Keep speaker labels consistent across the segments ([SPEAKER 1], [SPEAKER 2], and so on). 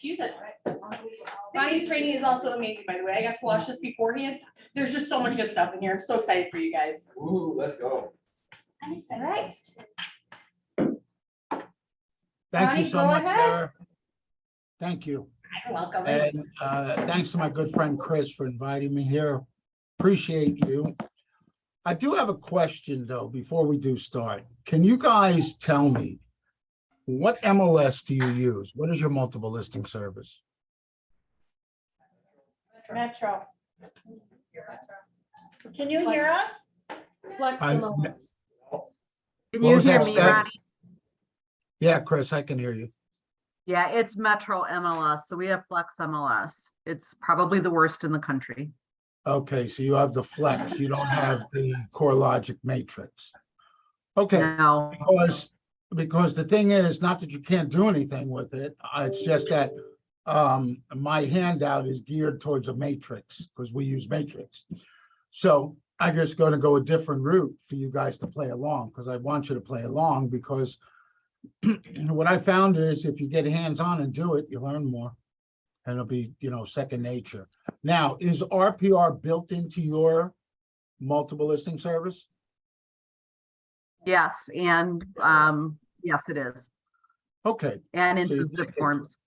[SPEAKER 1] Use it. Ronnie's training is also amazing, by the way. I got to watch this beforehand. There's just so much good stuff in here. I'm so excited for you guys.
[SPEAKER 2] Ooh, let's go.
[SPEAKER 1] I'm excited. Right.
[SPEAKER 3] Thank
[SPEAKER 1] Ronnie,
[SPEAKER 3] you so
[SPEAKER 1] go
[SPEAKER 3] much,
[SPEAKER 1] ahead.
[SPEAKER 3] Sarah. Thank you.
[SPEAKER 1] You're welcome.
[SPEAKER 3] And thanks to my good friend Chris for inviting me here. Appreciate you. I do have a question though, before we do start. Can you guys tell me what MLS do you use? What is your multiple listing service?
[SPEAKER 4] Metro. Can you hear us?
[SPEAKER 1] Flex
[SPEAKER 3] I'm-
[SPEAKER 1] MLS.
[SPEAKER 5] Can
[SPEAKER 3] What
[SPEAKER 5] you
[SPEAKER 3] was
[SPEAKER 5] hear
[SPEAKER 3] that,
[SPEAKER 5] me,
[SPEAKER 3] Steph?
[SPEAKER 5] Ronnie?
[SPEAKER 3] Yeah, Chris, I can hear you.
[SPEAKER 5] Yeah, it's Metro MLS. So we have Flex MLS. It's probably the worst in the country.
[SPEAKER 3] Okay, so you have the Flex, you don't have the CoreLogic Matrix. Okay,
[SPEAKER 5] No,
[SPEAKER 3] because the thing is, not that you can't do anything with it, it's just that my handout is geared towards a matrix, because we use matrix. So I'm just going to go a different route for you guys to play along, because I want you to play along, because what I found is if you get hands-on and do it, you learn more. And it'll be, second nature. Now, is RPR built into your multiple listing service?
[SPEAKER 5] yes, and yes, it is.
[SPEAKER 3] Okay,
[SPEAKER 5] And
[SPEAKER 3] So
[SPEAKER 5] into
[SPEAKER 3] you
[SPEAKER 5] zip
[SPEAKER 3] did-
[SPEAKER 5] forms.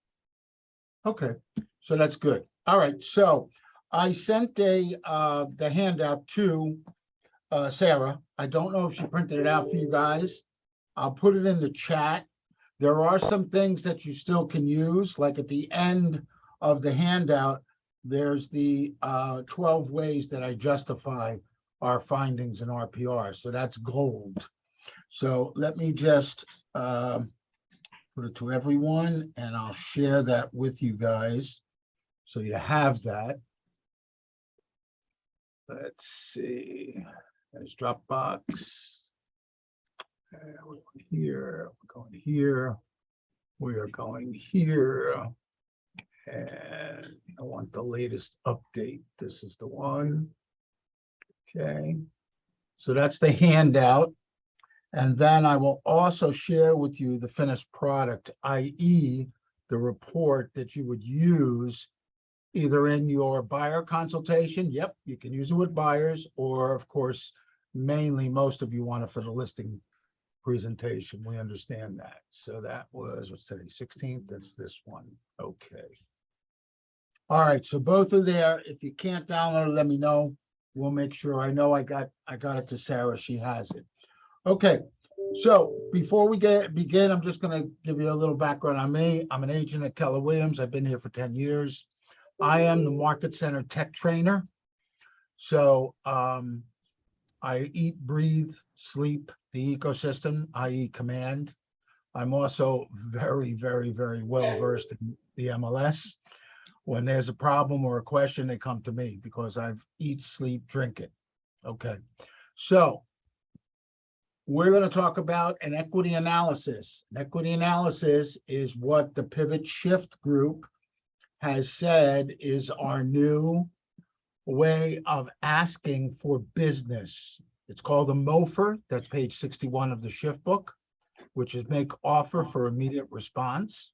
[SPEAKER 3] okay, so that's good. All right, so I sent the handout to Sarah. I don't know if she printed it out for you guys. I'll put it in the chat. There are some things that you still can use, like at the end of the handout, there's the 12 ways that I justify our findings in RPR. So that's gold. So let me just put it to everyone and I'll share that with you guys. So you have that. Let's see, there's Dropbox. We're going here, we're going here. We are going here. And I want the latest update. This is the one. Okay. So that's the handout. And then I will also share with you the finished product, i.e. the report that you would use either in your buyer consultation. Yep, you can use it with buyers, or of course, mainly most of you want it for the listing presentation. We understand that. So that was, what's today, 16th? That's this one. Okay. All right, so both are there. If you can't download it, let me know. We'll make sure. I know I got it to Sarah. She has it. Okay, so before we begin, I'm just going to give you a little background on me. I'm an agent at Keller Williams. I've been here for 10 years. I am the Market Center Tech Trainer. So I eat, breathe, sleep the ecosystem, i.e. Command. I'm also very, very, very well versed in the MLS. When there's a problem or a question, they come to me because I've eat, sleep, drink it. Okay, so we're going to talk about an equity analysis. An equity analysis is what the Pivot Shift group has said is our new way of asking for business. It's called a MOFR. That's page 61 of the Shift book, which is make offer for immediate response.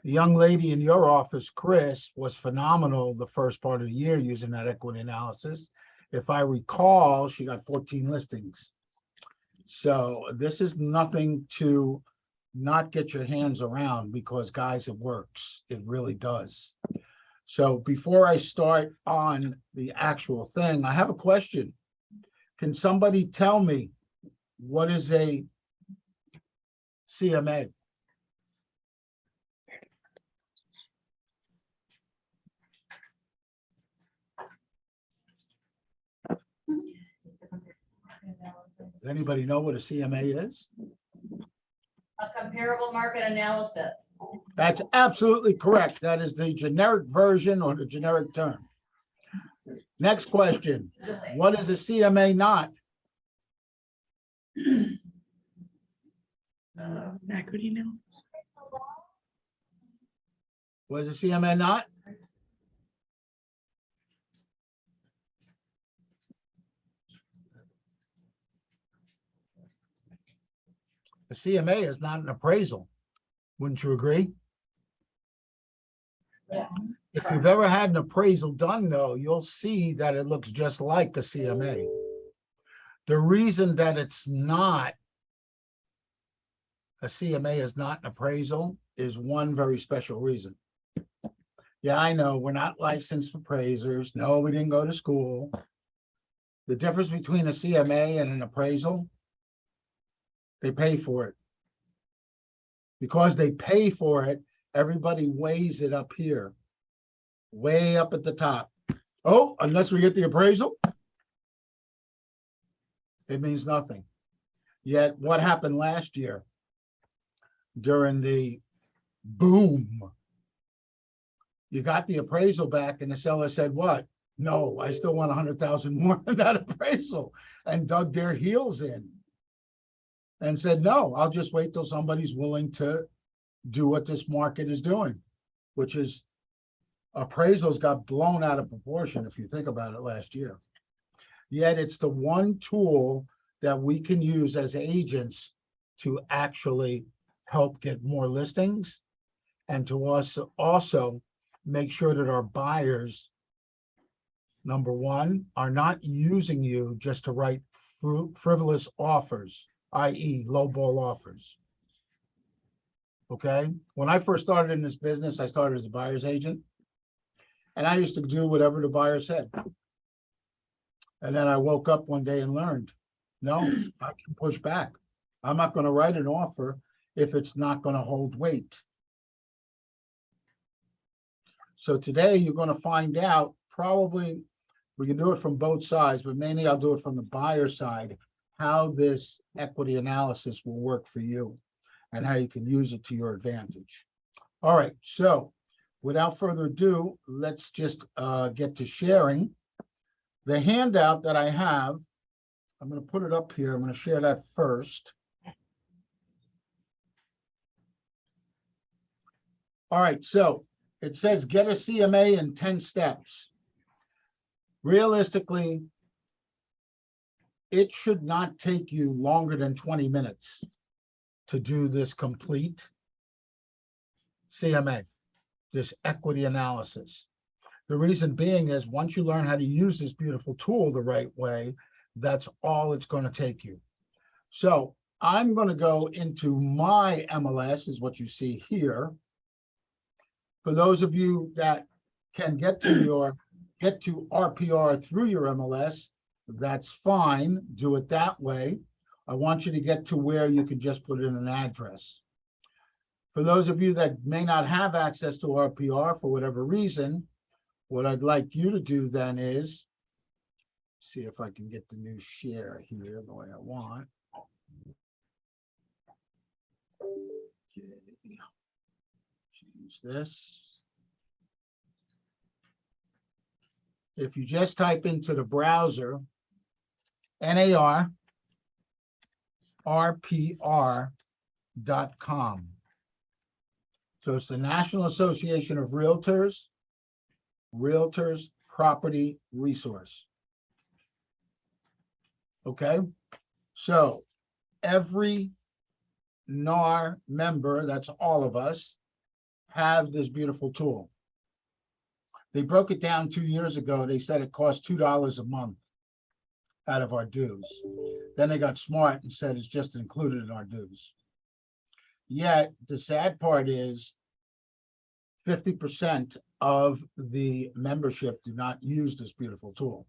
[SPEAKER 3] The young lady in your office, Chris, was phenomenal the first part of the year using that equity analysis. If I recall, she got 14 listings. So this is nothing to not get your hands around because, guys, it works. It really does. So before I start on the actual thing, I have a question. Can somebody tell me what is a CMA? Does anybody know what a CMA is?
[SPEAKER 1] A comparable market analysis.
[SPEAKER 3] That's absolutely correct. That is the generic version or the generic term. Next question. What is a CMA not?
[SPEAKER 4] Equity analysis.
[SPEAKER 3] What is a CMA not? A CMA is not an appraisal. Wouldn't you agree? If you've ever had an appraisal done though, you'll see that it looks just like a CMA. The reason that it's not a CMA is not an appraisal is one very special reason. Yeah, I know, we're not licensed appraisers. No, we didn't go to school. The difference between a CMA and an appraisal, they pay for it. Because they pay for it, everybody weighs it up here, way up at the top. Oh, unless we get the appraisal, it means nothing. Yet what happened last year during the boom? You got the appraisal back and the seller said, what? No, I still want 100,000 more than that appraisal, and dug their heels in and said, no, I'll just wait till somebody's willing to do what this market is doing, which is appraisals got blown out of proportion if you think about it last year. Yet it's the one tool that we can use as agents to actually help get more listings and to also make sure that our buyers, number one, are not using you just to write frivolous offers, i.e. lowball offers. Okay, when I first started in this business, I started as a buyer's agent, and I used to do whatever the buyer said. And then I woke up one day and learned, no, I can push back. I'm not going to write an offer if it's not going to hold weight. So today you're going to find out, probably we can do it from both sides, but mainly I'll do it from the buyer side, how this equity analysis will work for you and how you can use it to your advantage. All right, so without further ado, let's just get to sharing. The handout that I have, I'm going to put it up here. I'm going to share that first. All right, so it says get a CMA in 10 steps. Realistically, it should not take you longer than 20 minutes to do this complete CMA, this equity analysis. The reason being is once you learn how to use this beautiful tool the right way, that's all it's going to take you. So I'm going to go into my MLS, is what you see here. For those of you that can get to RPR through your MLS, that's fine. Do it that way. I want you to get to where you can just put in an address. For those of you that may not have access to RPR for whatever reason, what I'd like you to do then is, see if I can get the new share here the way I want. Okay. Change this. If you just type into the browser, NAR, RPR.com. So it's the National Association of Realtors Property Resource. Okay, so every NAR member, that's all of us, have this beautiful tool. They broke it down 2 years ago. They said it cost $2 a month out of our dues. Then they got smart and said it's just included in our dues. Yet the sad part is 50% of the membership do not use this beautiful tool.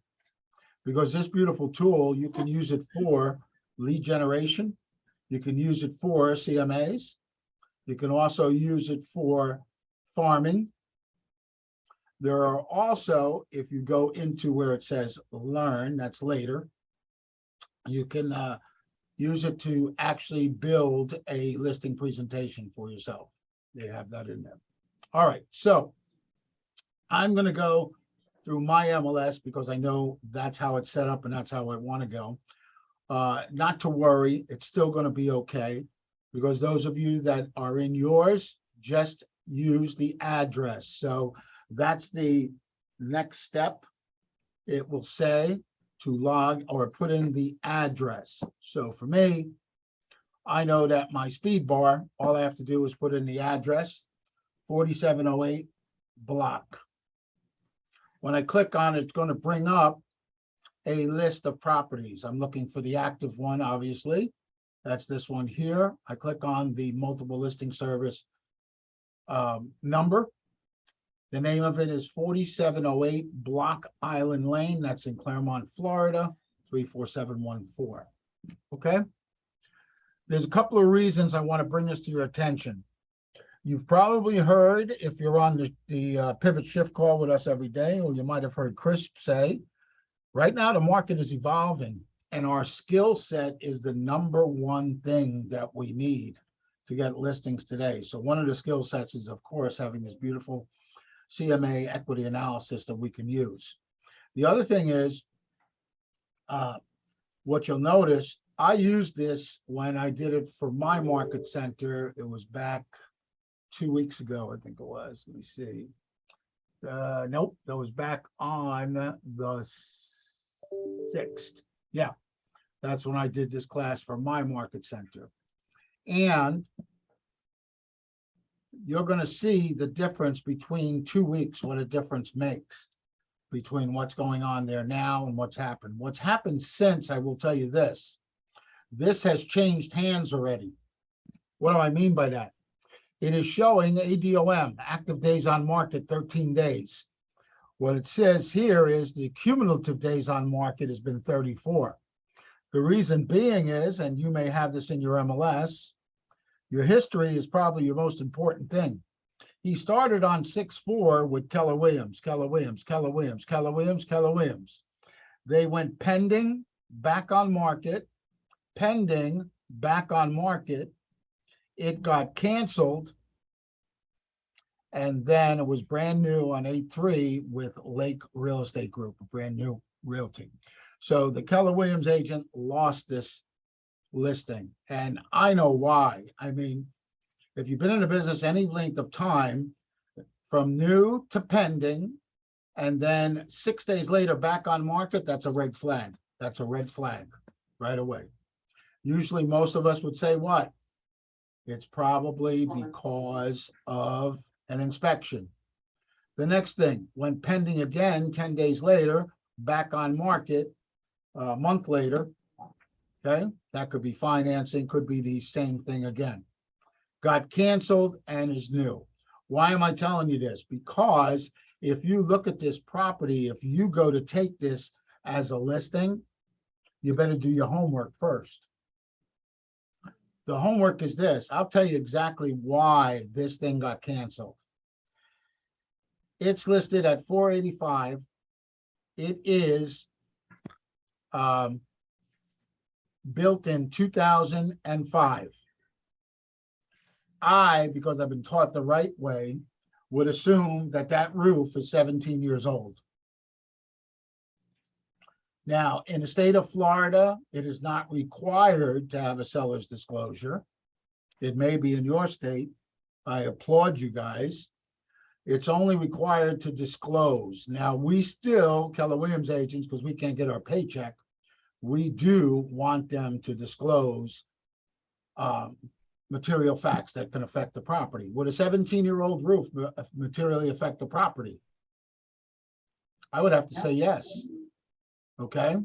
[SPEAKER 3] Because this beautiful tool, you can use it for lead generation. You can use it for CMAs. You can also use it for farming. There are also, if you go into where it says learn, that's later, you can use it to actually build a listing presentation for yourself. They have that in there. All right, so I'm going to go through my MLS because I know that's how it's set up and that's how I want to go. Not to worry, it's still going to be okay, because those of you that are in yours, just use the address. So that's the next step. It will say to log or put in the address. So for me, I know that my speed bar, all I have to do is put in the address, 4708 block. When I click on it, it's going to bring up a list of properties. I'm looking for the active one, obviously. That's this one here. I click on the multiple listing service number. The name of it is 4708 Block Island Lane. That's in Claremont, Florida, 34714. Okay. There's a couple of reasons I want to bring this to your attention. You've probably heard, if you're on the pivot shift call with us every day, or you might have heard Chris say, right now the market is evolving and our skill set is the number one thing that we need to get listings today. So one of the skill sets is, of course, having this beautiful CMA equity analysis that we can use. The other thing is, what you'll notice, I used this when I did it for my market center. It was back 2 weeks ago, I think it was. Let me see. Nope, that was back on the 6th. Yeah, that's when I did this class for my market center. And you're going to see the difference between 2 weeks, what a difference makes between what's going on there now and what's happened. What's happened since, I will tell you this. This has changed hands already. What do I mean by that? It is showing ADOM, active days on market, 13 days. What it says here is the cumulative days on market has been 34. The reason being is, and you may have this in your MLS, your history is probably your most important thing. He started on 6-4 with Keller Williams. They went pending, back on market, pending, back on market. It got canceled. And then it was brand new on 8-3 with Lake Real Estate Group, a brand new realty. So the Keller Williams agent lost this listing. And I know why. I mean, if you've been in the business any length of time, from new to pending, and then 6 days later back on market, that's a red flag. That's a red flag right away. Usually most of us would say what? It's probably because of an inspection. The next thing, when pending again, 10 days later, back on market, a month later, okay? That could be financing, could be the same thing again. Got canceled and is new. Why am I telling you this? Because if you look at this property, if you go to take this as a listing, you better do your homework first. The homework is this. I'll tell you exactly why this thing got canceled. It's listed at 485. It is built in 2005. I, because I've been taught the right way, would assume that that roof is 17 years old. Now, in the state of Florida, it is not required to have a seller's disclosure. It may be in your state. I applaud you guys. It's only required to disclose. Now, we still, Keller Williams agents, because we can't get our paycheck, we do want them to disclose material facts that can affect the property. Would a 17-year-old roof materially affect the property? I would have to say yes. Okay.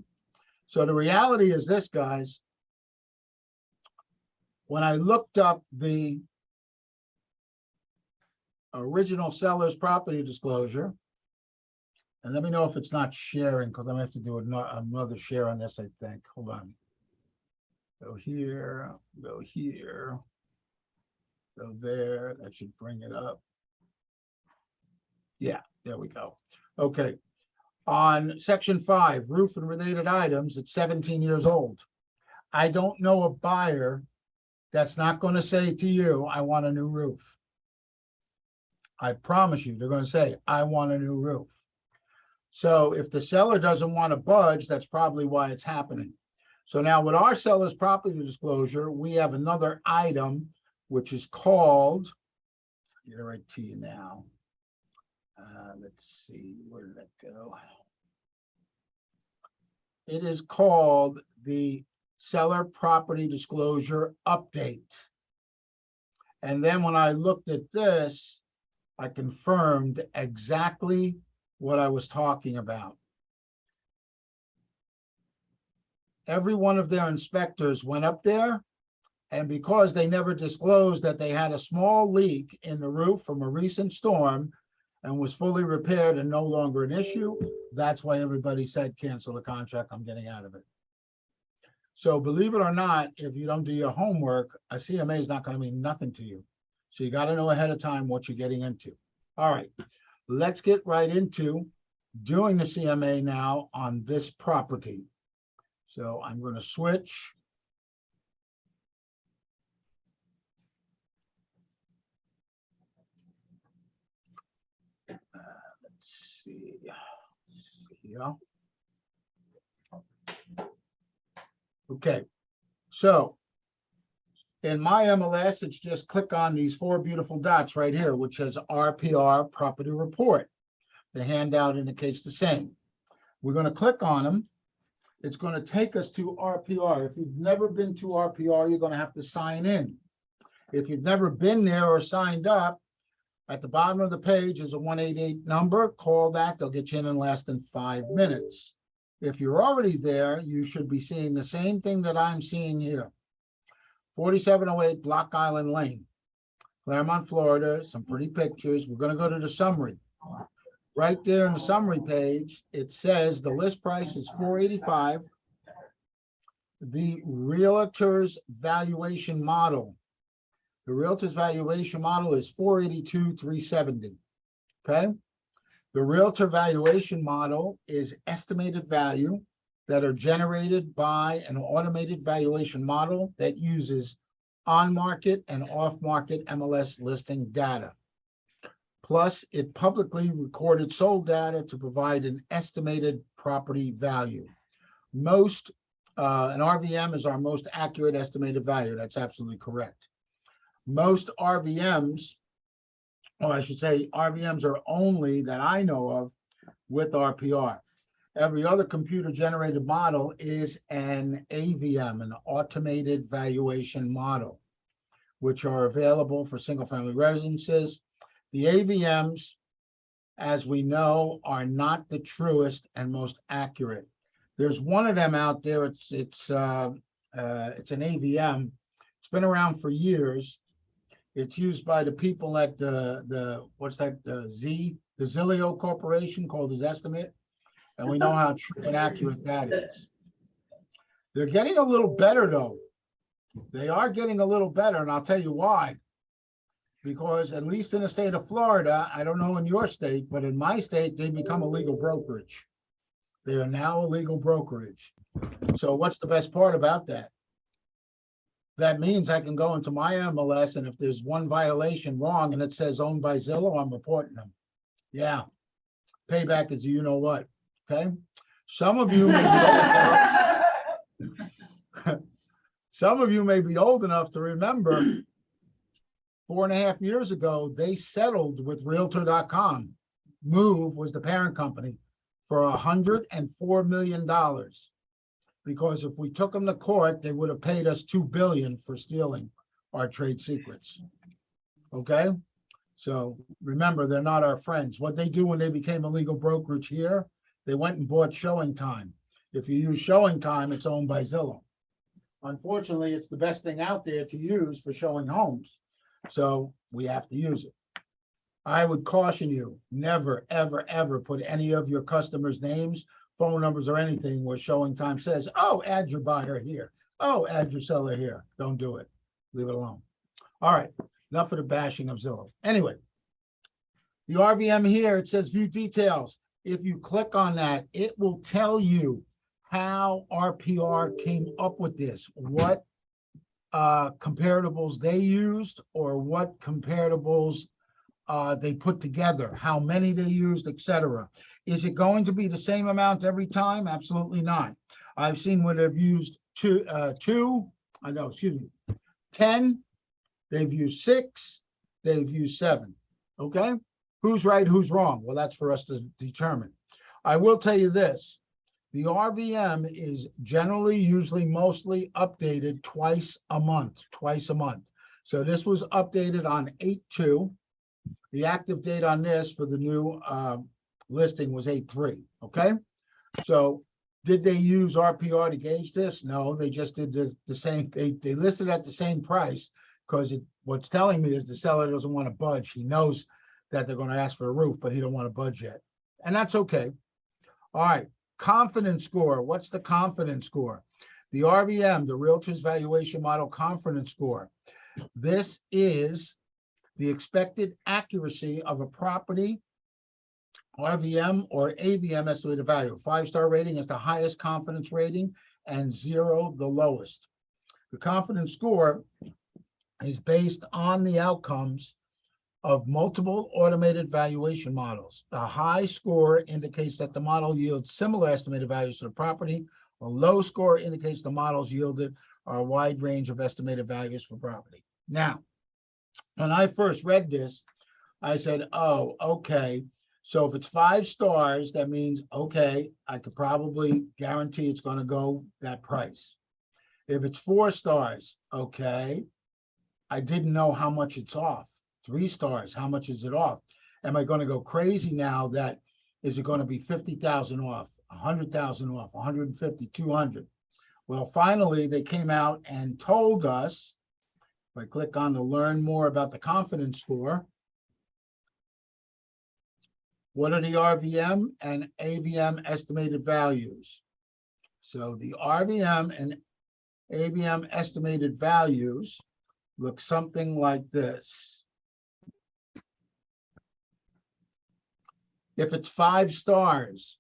[SPEAKER 3] So the reality is this, guys. When I looked up the original seller's property disclosure, and let me know if it's not sharing, because I'm gonna have to do another share on this, I think. Hold on. Go here, go here, go there. That should bring it up. Yeah, there we go. Okay. On section 5, roof and related items, it's 17 years old. I don't know a buyer that's not going to say to you, I want a new roof. I promise you, they're going to say, I want a new roof. So if the seller doesn't want to budge, that's probably why it's happening. So now with our seller's property disclosure, we have another item, which is called, I'll get it right to you now. Let's see, where did that go? It is called the Seller Property Disclosure Update. And then when I looked at this, I confirmed exactly what I was talking about. Every one of their inspectors went up there, and because they never disclosed that they had a small leak in the roof from a recent storm and was fully repaired and no longer an issue, that's why everybody said, cancel the contract, I'm getting out of it. So believe it or not, if you don't do your homework, a CMA is not going to mean nothing to you. So you got to know ahead of time what you're getting into. All right, let's get right into doing the CMA now on this property. So I'm going to switch. Let's see. Yeah. Okay, so in my MLS, it's just click on these 4 beautiful dots right here, which says RPR Property Report. The handout indicates the same. We're going to click on them. It's going to take us to RPR. If you've never been to RPR, you're going to have to sign in. If you've never been there or signed up, at the bottom of the page is a 188 number. Call that. They'll get you in less than 5 minutes. If you're already there, you should be seeing the same thing that I'm seeing here. 4708 Block Island Lane, Claremont, Florida. Some pretty pictures. We're going to go to the summary. Right there in the summary page, it says the list price is $485. The realtor's valuation model. The realtor's valuation model is $482,370. Okay. The realtor valuation model is estimated value that are generated by an automated valuation model that uses on-market and off-market MLS listing data. Plus, it publicly recorded sold data to provide an estimated property value. An RVM is our most accurate estimated value. That's absolutely correct. Most RVMs, or I should say RVMs are only that I know of with RPR. Every other computer-generated model is an AVM, an automated valuation model, which are available for single-family residences. The AVMs, as we know, are not the truest and most accurate. There's one of them out there. It's an AVM. It's been around for years. It's used by the people at the Zillow Corporation, called Zestimate, and we know how true and accurate that is. They're getting a little better though. They are getting a little better, and I'll tell you why. Because at least in the state of Florida, I don't know in your state, but in my state, they become a legal brokerage. They are now a legal brokerage. So what's the best part about that? That means I can go into my MLS, and if there's one violation wrong and it says owned by Zillow, I'm reporting them. Yeah. Payback is you know what. Okay. Some of you may be some of you may be old enough to remember 4.5 years ago, they settled with Realtor.com. Move was the parent company for $104 million. Because if we took them to court, they would have paid us $2 billion for stealing our trade secrets. Okay, so remember, they're not our friends. What they do when they became a legal brokerage here, they went and bought Showing Time. If you use Showing Time, it's owned by Zillow. Unfortunately, it's the best thing out there to use for showing homes, so we have to use it. I would caution you, never, ever, ever put any of your customers' names, phone numbers, or anything where Showing Time says, oh, add your buyer here. Oh, add your seller here. Don't do it. Leave it alone. All right. Enough of the bashing of Zillow. Anyway, the RVM here, it says view details. If you click on that, it will tell you how RPR came up with this, what comparables they used, or what comparables they put together, how many they used, etc. Is it going to be the same amount every time? Absolutely not. I've seen where they've used 10, they've used 6, they've used 7. Okay, who's right, who's wrong? Well, that's for us to determine. I will tell you this, the RVM is generally, usually, mostly updated twice a month. So this was updated on 8/2. The active date on this for the new listing was 8/3, okay? So did they use RPR to gauge this? No, they just did the same, they listed at the same price because what's telling me is the seller doesn't want to budge. He knows that they're going to ask for a roof, but he don't want to budge yet. And that's okay. All right, confidence score. What's the confidence score? The RVM, the Realtors Valuation Model Confidence Score. This is the expected accuracy of a property, RVM or AVM estimated value. 5-star rating is the highest confidence rating and 0 the lowest. The confidence score is based on the outcomes of multiple automated valuation models. A high score indicates that the model yields similar estimated values to the property. A low score indicates the models yielded a wide range of estimated values for property. Now, when I first read this, I said, oh, okay. So if it's 5 stars, that means, okay, I could probably guarantee it's going to go that price. If it's 4 stars, okay, I didn't know how much it's off. 3 stars, how much is it off? Am I going to go crazy now that, is it going to be 50,000 off, 100,000 off, 150, 200? Well, finally, they came out and told us, if I click on to learn more about the confidence score, what are the RVM and AVM estimated values? So the RVM and AVM estimated values look something like this. If it's 5 stars,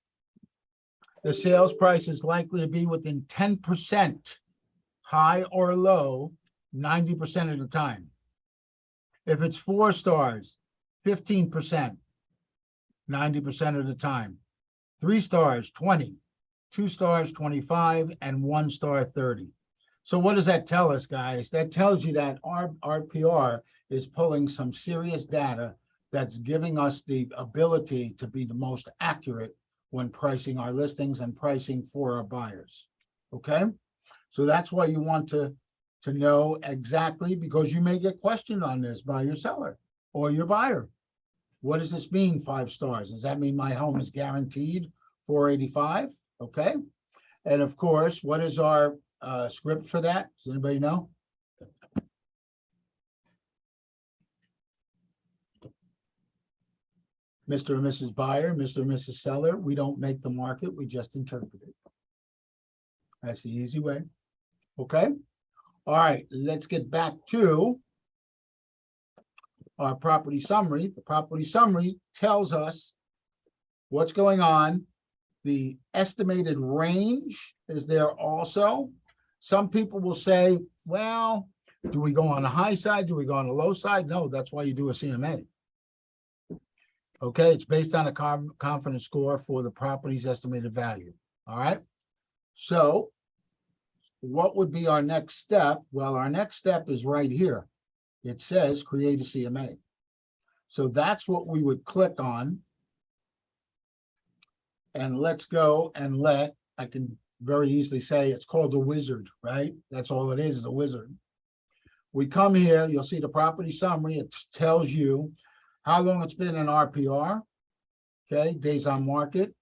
[SPEAKER 3] the sales price is likely to be within 10%, high or low, 90% of the time. If it's 4 stars, 15%, 90% of the time. 3 stars, 20, 2 stars, 25, and 1 star, 30. So what does that tell us, guys? That tells you that our RPR is pulling some serious data that's giving us the ability to be the most accurate when pricing our listings and pricing for our buyers. Okay? So that's why you want to know exactly, because you may get questioned on this by your seller or your buyer. What does this mean, 5 stars? Does that mean my home is guaranteed 485? Okay. And of course, what is our script for that? Does anybody know? Mr. and Mrs. Buyer, Mr. and Mrs. Seller, we don't make the market, we just interpret it. That's the easy way. Okay. All right, let's get back to our property summary. The property summary tells us what's going on. The estimated range is there also. Some people will say, well, do we go on the high side? Do we go on the low side? No, that's why you do a CMA. Okay, it's based on a confidence score for the property's estimated value. All right. So what would be our next step? Well, our next step is right here. It says create a CMA. So that's what we would click on. And let's go and I can very easily say it's called a wizard, right? That's all it is a wizard. We come here, you'll see the property summary. It tells you how long it's been in RPR, okay, days on market,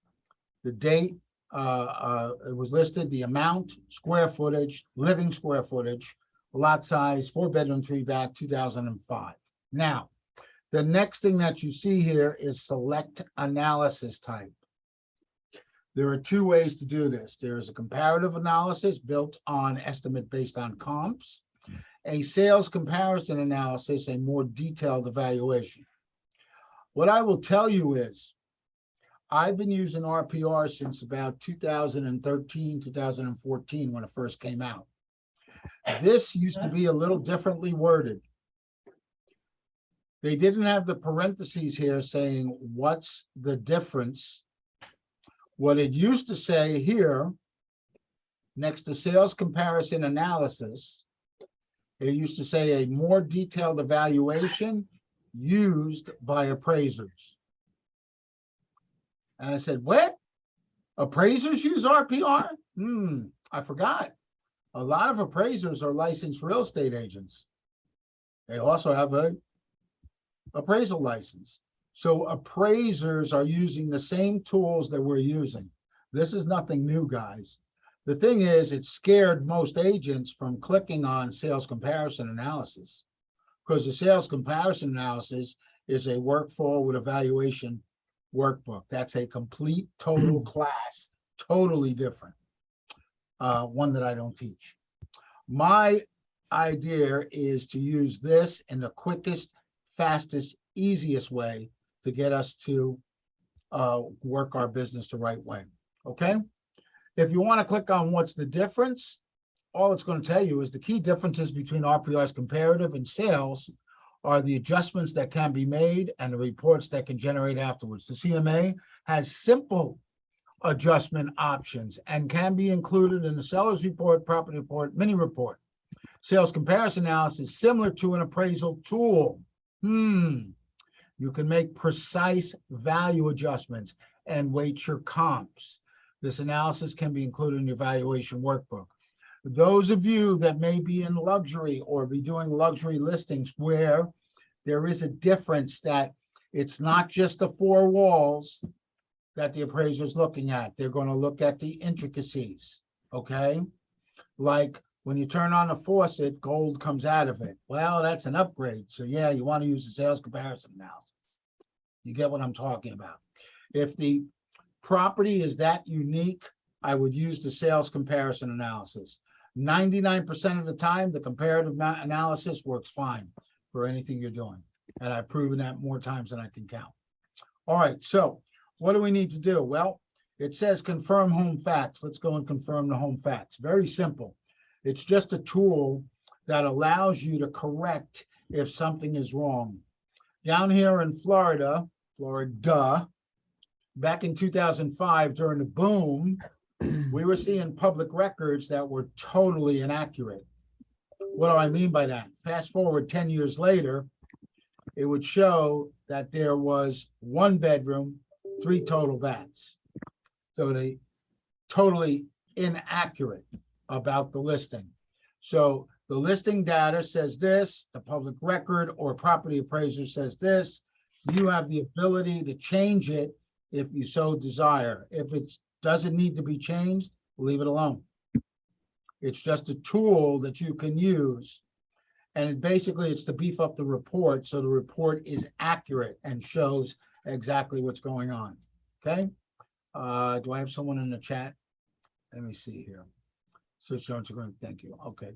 [SPEAKER 3] the date it was listed, the amount, square footage, living square footage, lot size, 4-bedroom, 3-bath, 2005. Now, the next thing that you see here is select analysis type. There are 2 ways to do this. There is a comparative analysis built on estimate based on comps, a sales comparison analysis, a more detailed evaluation. What I will tell you is, I've been using RPR since about 2013, 2014, when it first came out. This used to be a little differently worded. They didn't have the parentheses here saying, what's the difference? What it used to say here, next to sales comparison analysis, it used to say a more detailed evaluation used by appraisers. And I said, what? Appraisers use RPR? I forgot. A lot of appraisers are licensed real estate agents. They also have a appraisal license. So appraisers are using the same tools that we're using. This is nothing new, guys. The thing is, it scared most agents from clicking on sales comparison analysis, because the sales comparison analysis is a workflow with evaluation workbook. That's a complete total class, totally different. One that I don't teach. My idea is to use this in the quickest, fastest, easiest way to get us to work our business the right way. Okay. If you want to click on what's the difference, all it's going to tell you is the key differences between RPR's comparative and sales are the adjustments that can be made and the reports that can generate afterwards. The CMA has simple adjustment options and can be included in the seller's report, property report, mini report. Sales comparison analysis, similar to an appraisal tool. You can make precise value adjustments and weight your comps. This analysis can be included in your valuation workbook. Those of you that may be in luxury or be doing luxury listings where there is a difference, that it's not just the four walls that the appraiser is looking at. They're going to look at the intricacies, okay? Like when you turn on a faucet, gold comes out of it. Well, that's an upgrade. So yeah, you want to use the sales comparison analysis. You get what I'm talking about. If the property is that unique, I would use the sales comparison analysis. 99% of the time, the comparative analysis works fine for anything you're doing. And I've proven that more times than I can count. All right, so what do we need to do? Well, it says confirm home facts. Let's go and confirm the home facts. Very simple. It's just a tool that allows you to correct if something is wrong. Down here in Florida, back in 2005, during the boom, we were seeing public records that were totally inaccurate. What do I mean by that? Fast forward 10 years later, it would show that there was 1 bedroom, 3 total baths. So they totally inaccurate about the listing. So the listing data says this, the public record or property appraiser says this. You have the ability to change it if you so desire. If it doesn't need to be changed, leave it alone. It's just a tool that you can use. And basically it's to beef up the report so the report is accurate and shows exactly what's going on. Okay. Do I have someone in the chat? Let me see here. So thank you. Okay.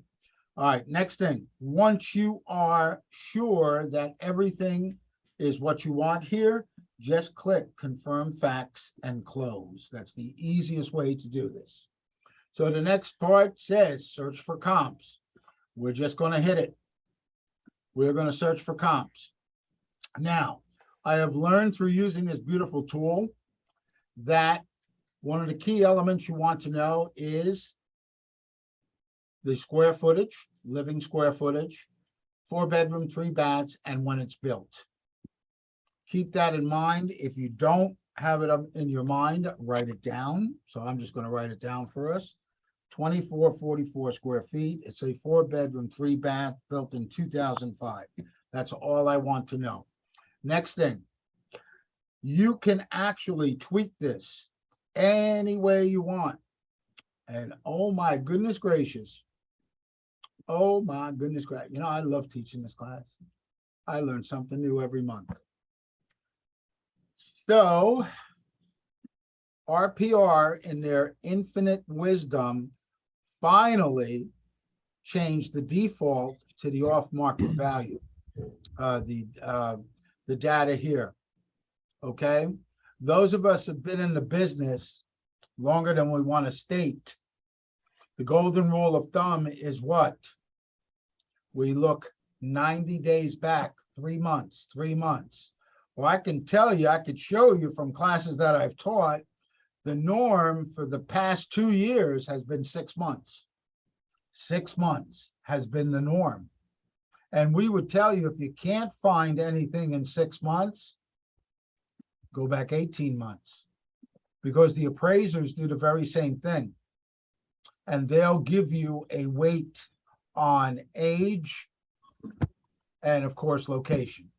[SPEAKER 3] All right. Next thing, once you are sure that everything is what you want here, just click confirm facts and close. That's the easiest way to do this. So the next part says search for comps. We're just going to hit it. We're going to search for comps. Now, I have learned through using this beautiful tool that one of the key elements you want to know is the square footage, living square footage, 4 bedroom, 3 baths, and when it's built. Keep that in mind. If you don't have it in your mind, write it down. So I'm just going to write it down for us. 2444 square feet. It's a 4 bedroom, 3 bath built in 2005. That's all I want to know. Next thing, you can actually tweak this any way you want. And oh my goodness gracious. Oh my goodness gracious. You know, I love teaching this class. I learn something new every month. So RPR in their infinite wisdom finally changed the default to the off-market value, the data here. Okay, those of us have been in the business longer than we want to state. The golden rule of thumb is what? We look 90 days back, 3 months, 3 months. Well, I can tell you, I could show you from classes that I've taught, the norm for the past 2 years has been 6 months. 6 months has been the norm. And we would tell you, if you can't find anything in 6 months, go back 18 months. Because the appraisers do the very same thing. And they'll give you a weight on age and, of course, location.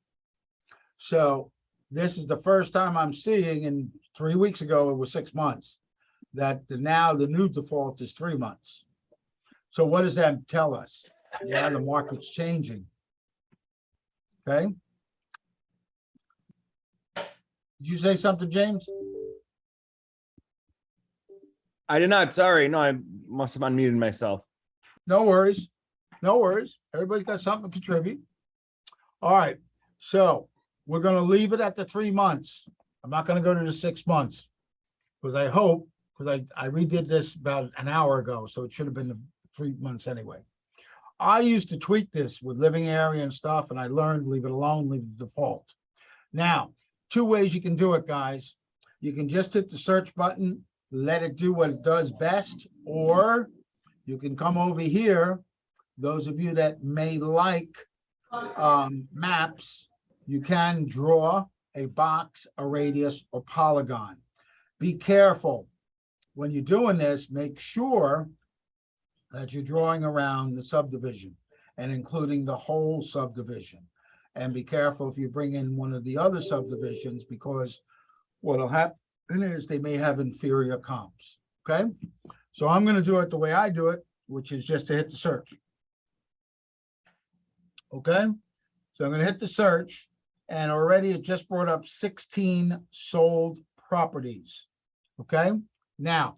[SPEAKER 3] So this is the first time I'm seeing, and 3 weeks ago, it was 6 months, that now the new default is 3 months. So what does that tell us? Yeah, the market's changing. Okay. Did you say something, James?
[SPEAKER 2] I did not, sorry. No, I must have unmuted myself.
[SPEAKER 3] No worries. No worries. Everybody's got something to contribute. All right. So we're going to leave it at the 3 months. I'm not going to go to the 6 months because I hope, because I redid this about an hour ago, so it should have been the 3 months anyway. I used to tweak this with living area and stuff, and I learned leave it alone, leave the default. Now, 2 ways you can do it, guys. You can just hit the search button, let it do what it does best, or you can come over here. Those of you that may like maps, you can draw a box, a radius, or polygon. Be careful when you're doing this. Make sure that you're drawing around the subdivision and including the whole subdivision. And be careful if you bring in one of the other subdivisions, because what'll happen is they may have inferior comps. Okay, so I'm going to do it the way I do it, which is just to hit the search. Okay, so I'm going to hit the search, and already it just brought up 16 sold properties. Okay, now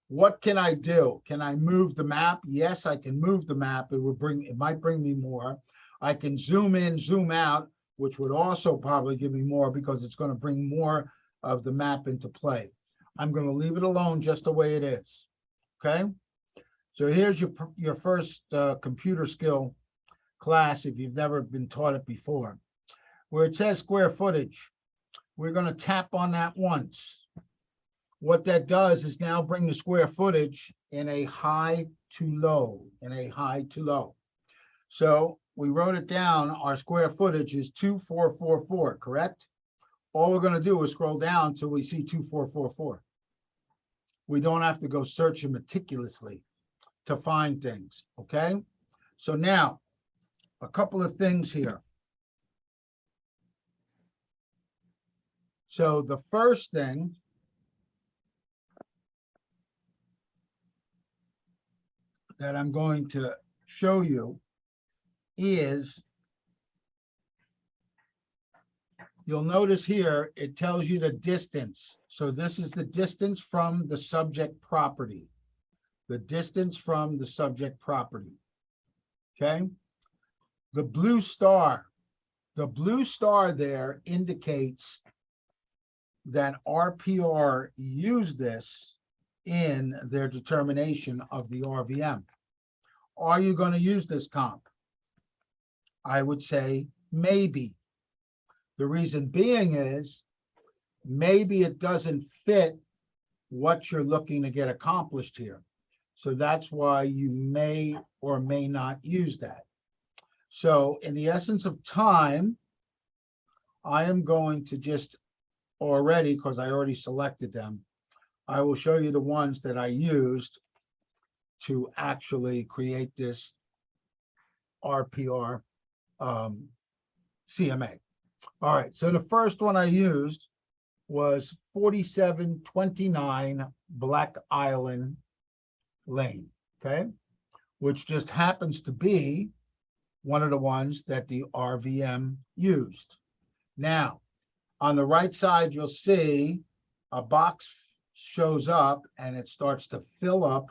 [SPEAKER 3] what can I do? Can I move the map? Yes, I can move the map. It might bring me more. I can zoom in, zoom out, which would also probably give me more, because it's going to bring more of the map into play. I'm going to leave it alone just the way it is. Okay, so here's your first computer skill class, if you've never been taught it before, where it says square footage. We're going to tap on that once. What that does is now bring the square footage in a high to low, So we wrote it down. Our square footage is 2444, correct? All we're going to do is scroll down till we see 2444. We don't have to go searching meticulously to find things, okay? So now, a couple of things here. So the first thing that I'm going to show you is, you'll notice here, it tells you the distance. So this is the distance from the subject property. The distance from the subject property. Okay? The blue star there indicates that RPR used this in their determination of the RVM. Are you going to use this comp? I would say maybe. The reason being is maybe it doesn't fit what you're looking to get accomplished here. So that's why you may or may not use that. So in the essence of time, I am going to just already, because I already selected them, I will show you the ones that I used to actually create this RPR CMA. All right, so the first one I used was 4729 Black Island Lane, okay, which just happens to be one of the ones that the RVM used. Now, on the right side, you'll see a box shows up and it starts to fill up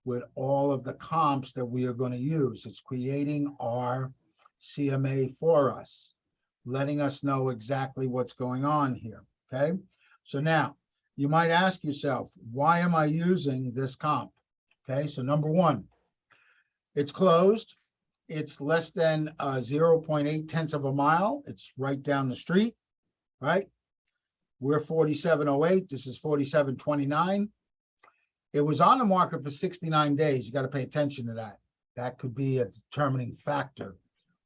[SPEAKER 3] with all of the comps that we are going to use. It's creating our CMA for us, letting us know exactly what's going on here, okay? So now, you might ask yourself, why am I using this comp? Okay, so number one, it's closed. It's less than 0.8 tenths of a mile. It's right down the street, right? We're 4708. This is 4729. It was on the market for 69 days. You got to pay attention to that. That could be a determining factor.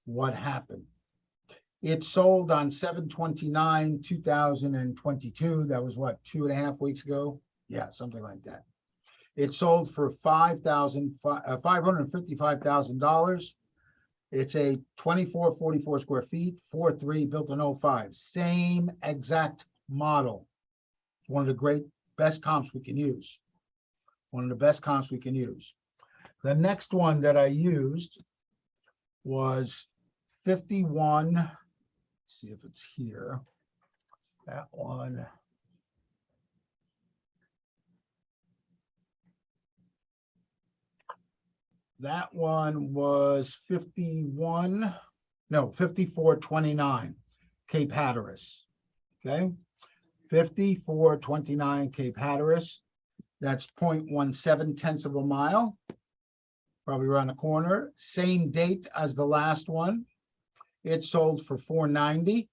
[SPEAKER 3] What happened? It sold on 7/29/2022. That was what, 2.5 weeks ago? Yeah, something like that. It sold for $555,000. It's a 2444 square feet, 4.3, built in 05. Same exact model. One of the best comps we can use. One of the best comps we can use. The next one that I used was 51. See if it's here. That one. That one was 5429 Cape Hatteras. Okay. 5429 Cape Hatteras. That's 0.17 tenths of a mile. Probably around the corner. Same date as the last one. It sold for $490.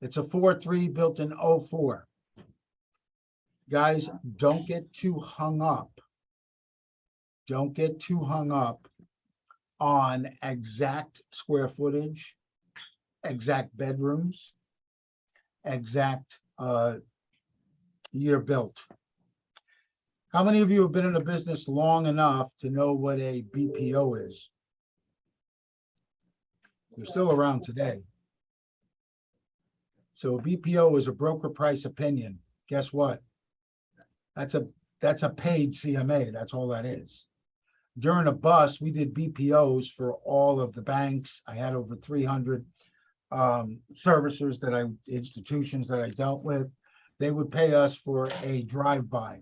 [SPEAKER 3] It's a 4.3 built in 04. Guys, don't get too hung up. Don't get too hung up on exact square footage, exact bedrooms, exact year built. How many of you have been in the business long enough to know what a BPO is? They're still around today. So a BPO is a broker price opinion. Guess what? That's a paid CMA. That's all that is. During a bus, we did BPOs for all of the banks. I had over 300 servicers institutions that I dealt with. They would pay us for a drive-by.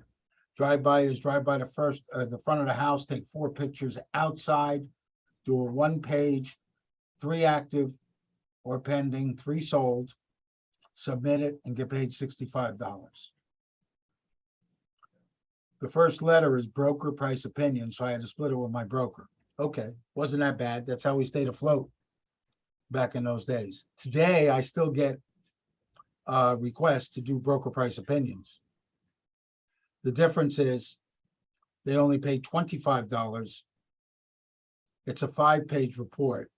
[SPEAKER 3] Drive-by is drive by the front of the house, take 4 pictures outside, do a 1-page, 3 active or pending, 3 sold, submit it and get paid $65. The first letter is broker price opinion, so I had to split it with my broker. Okay, wasn't that bad. That's how we stayed afloat back in those days. Today, I still get requests to do broker price opinions. The difference is they only pay $25. It's a 5-page report.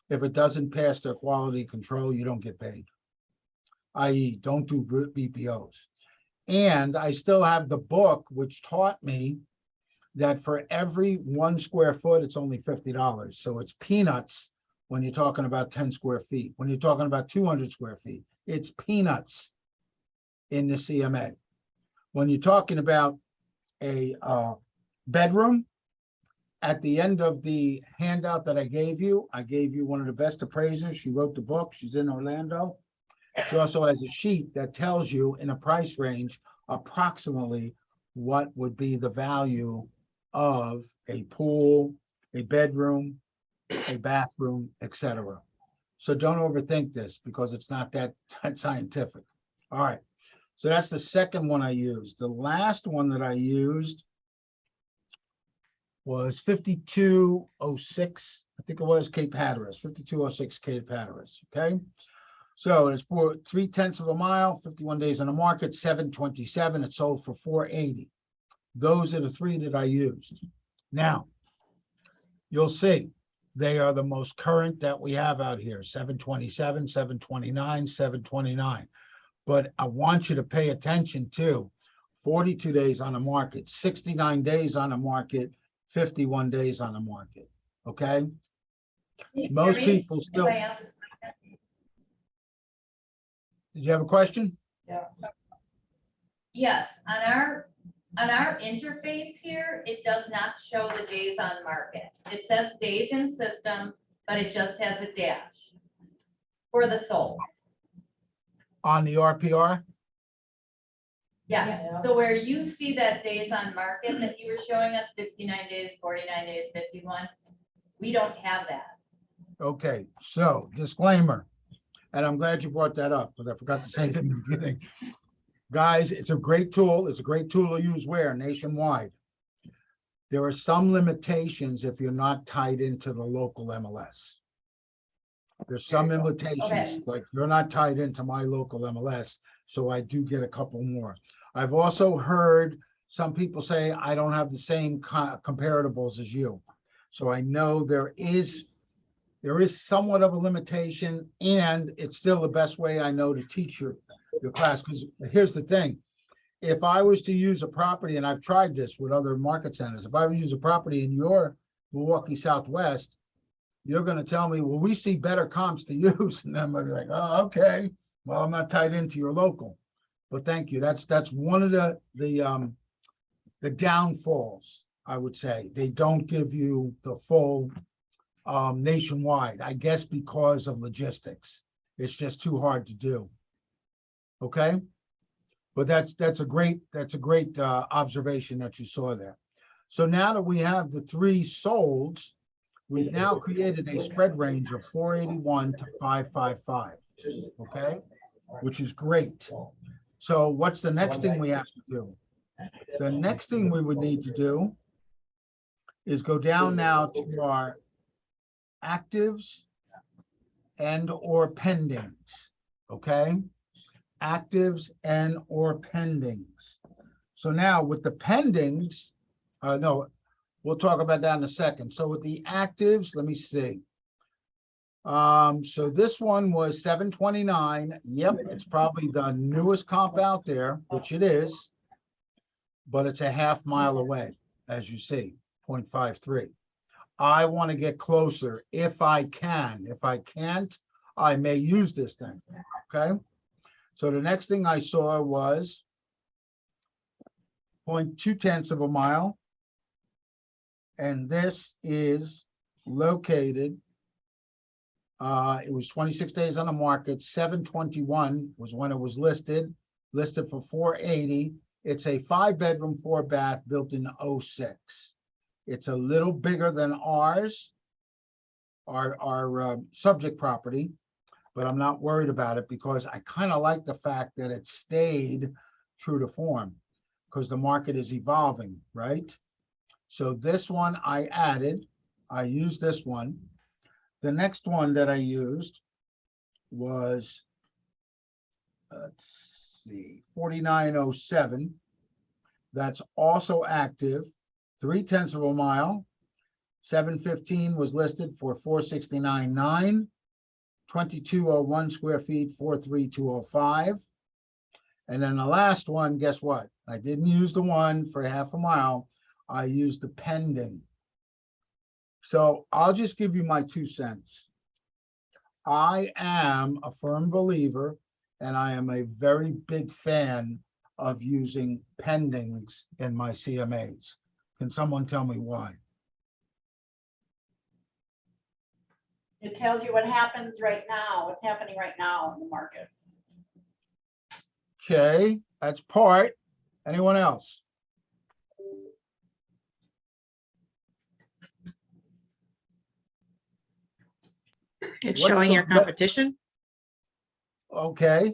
[SPEAKER 3] If it doesn't pass their quality control, you don't get paid. i.e., don't do BPOs. And I still have the book, which taught me that for every 1 square foot, it's only $50. So it's peanuts when you're talking about 10 square feet. When you're talking about 200 square feet, it's peanuts in the CMA. When you're talking about a bedroom, at the end of the handout that I gave you one of the best appraisers. She wrote the book. She's in Orlando. She also has a sheet that tells you in a price range approximately what would be the value of a pool, a bedroom, a bathroom, etc. So don't overthink this because it's not that scientific. All right. So that's the second one I used. The last one that I used was 5206. I think it was Cape Hatteras, 5206 Cape Hatteras. Okay. So it's for 0.3 of a mile, 51 days on the market, 727. It sold for 480. Those are the 3 that I used. Now, you'll see they are the most current that we have out here, 727, 729, 729. But I want you to pay attention to 42 days on the market, 69 days on the market, 51 days on the market. Okay. Most people still.
[SPEAKER 1] If I ask this question.
[SPEAKER 3] Did you have a question?
[SPEAKER 6] Yes, on our interface here, it does not show the days on market. It says days in system, but it just has a dash for the solds.
[SPEAKER 3] On the RPR?
[SPEAKER 6] Yeah, so where you see that days on market that you were showing us, 69 days, 49 days, 51, we don't have that.
[SPEAKER 3] Okay, so disclaimer, and I'm glad you brought that up, because I forgot to say it in the beginning. Guys, it's a great tool. It's a great tool to use where? Nationwide. There are some limitations if you're not tied into the local MLS. There's some limitations,
[SPEAKER 6] Okay.
[SPEAKER 3] like you're not tied into my local MLS, so I do get a couple more. I've also heard some people say I don't have the same comparables as you. So I know there is somewhat of a limitation, and it's still the best way I know to teach your class. Because here's the thing, if I was to use a property, and I've tried this with other market centers, if I would use a property in your Milwaukee Southwest, you're gonna tell me, well, we see better comps to use, and I'm gonna be like, oh, okay, well, I'm not tied into your local. But thank you, that's one of the downfalls, I would say. They don't give you the full nationwide, I guess because of logistics. It's just too hard to do. Okay? But that's a great observation that you saw there. So now that we have the three solds, we've now created a spread range of 481 to 555. Okay? Which is great. So what's the next thing we have to do? The next thing we would need to do is go down now to our actives and or pendings, okay? Actives and or pendings. So now with the pendings, no, we'll talk about that in a second. So with the actives, let me see. So this one was 729. Yep, it's probably the newest comp out there, which it is, but it's a half mile away, as you see, 0.53. I want to get closer if I can. If I can't, I may use this thing, okay? So the next thing I saw was 0.2 of a mile. And this is located, it was 26 days on the market, 721 was when it was listed for 480. It's a 5-bedroom, 4-bath built in 06. It's a little bigger than ours, our subject property, but I'm not worried about it because I kind of like the fact that it stayed true to form because the market is evolving, right? So this one I added, I used this one. The next one that I used was, let's see, 4907. That's also active, 0.3 of a mile. 715 was listed for 469.9, 2201 square feet, 43205. And then the last one, guess what? I didn't use the one for half a mile. I used the pending. So I'll just give you my 2 cents. I am a firm believer, and I am a very big fan of using pendings in my CMAs. Can someone tell me why?
[SPEAKER 4] It tells you what happens right now, what's happening right now in the market.
[SPEAKER 3] Okay, that's part. Anyone else?
[SPEAKER 7] It's
[SPEAKER 3] What's
[SPEAKER 7] showing
[SPEAKER 3] the
[SPEAKER 7] your
[SPEAKER 3] le-
[SPEAKER 7] competition.
[SPEAKER 3] Okay,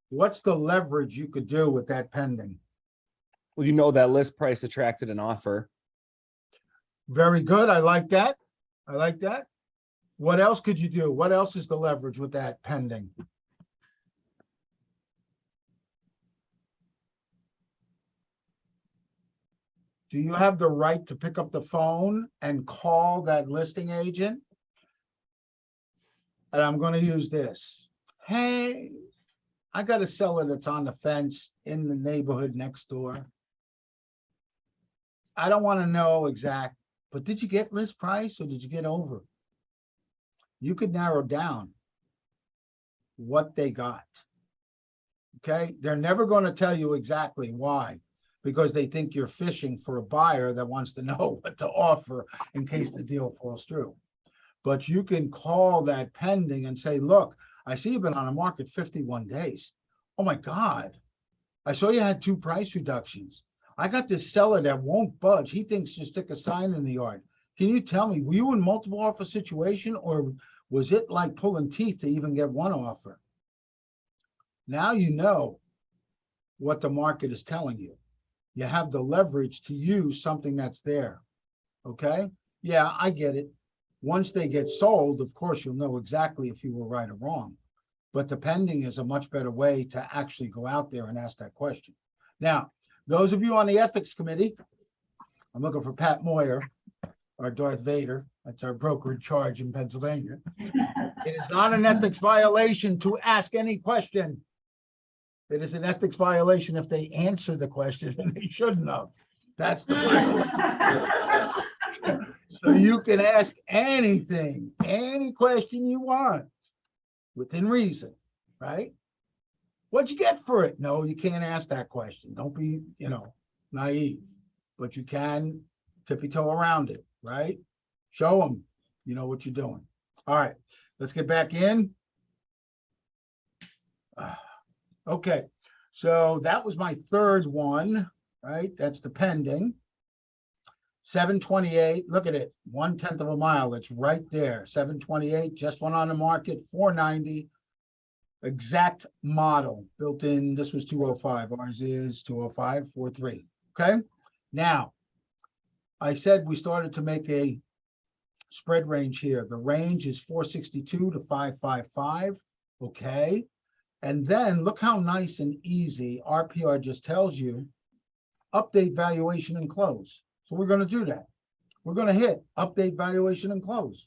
[SPEAKER 3] what's the leverage you could do with that pending?
[SPEAKER 2] Well, you know that list price attracted an offer.
[SPEAKER 3] Very good, I like that. I like that. What else could you do? What else is the leverage with that pending? Do you have the right to pick up the phone and call that listing agent? And I'm going to use this. Hey, I got a seller that's on the fence in the neighborhood next door. I don't want to know exact, but did you get list price or did you get over? You could narrow down what they got. Okay, they're never going to tell you exactly why, because they think you're fishing for a buyer that wants to know what to offer in case the deal falls through. But you can call that pending and say, look, I see you've been on the market 51 days. Oh my God, I saw you had 2 price reductions. I got this seller that won't budge. He thinks just stick a sign in the yard. Can you tell me, were you in multiple offer situation or was it like pulling teeth to even get one offer? Now you know what the market is telling you. You have the leverage to use something that's there. Okay? Yeah, I get it. Once they get sold, of course, you'll know exactly if you were right or wrong. But the pending is a much better way to actually go out there and ask that question. Now, those of you on the ethics committee, I'm looking for Pat Moyer, or Darth Vader. That's our broker in charge in Pennsylvania. It is not an ethics violation to ask any question. It is an ethics violation if they answer the question and they shouldn't have. That's the violation. So you can ask anything, any question you want within reason, right? What'd you get for it? No, you can't ask that question. Don't be, naive, but you can tippy-toe around it, right? Show them, you know what you're doing. All right, let's get back in. Okay, so that was my third one, right? That's the pending. 728, look at it, 1/10 of a mile. It's right there. 728 just went on the market, 490. Exact model built in. This was 205. Ours is 205, 43. Okay. Now, I said we started to make a spread range here. The range is 462 to 555. Okay. And then look how nice and easy RPR just tells you update valuation and close. So we're going to do that. We're going to hit update valuation and close.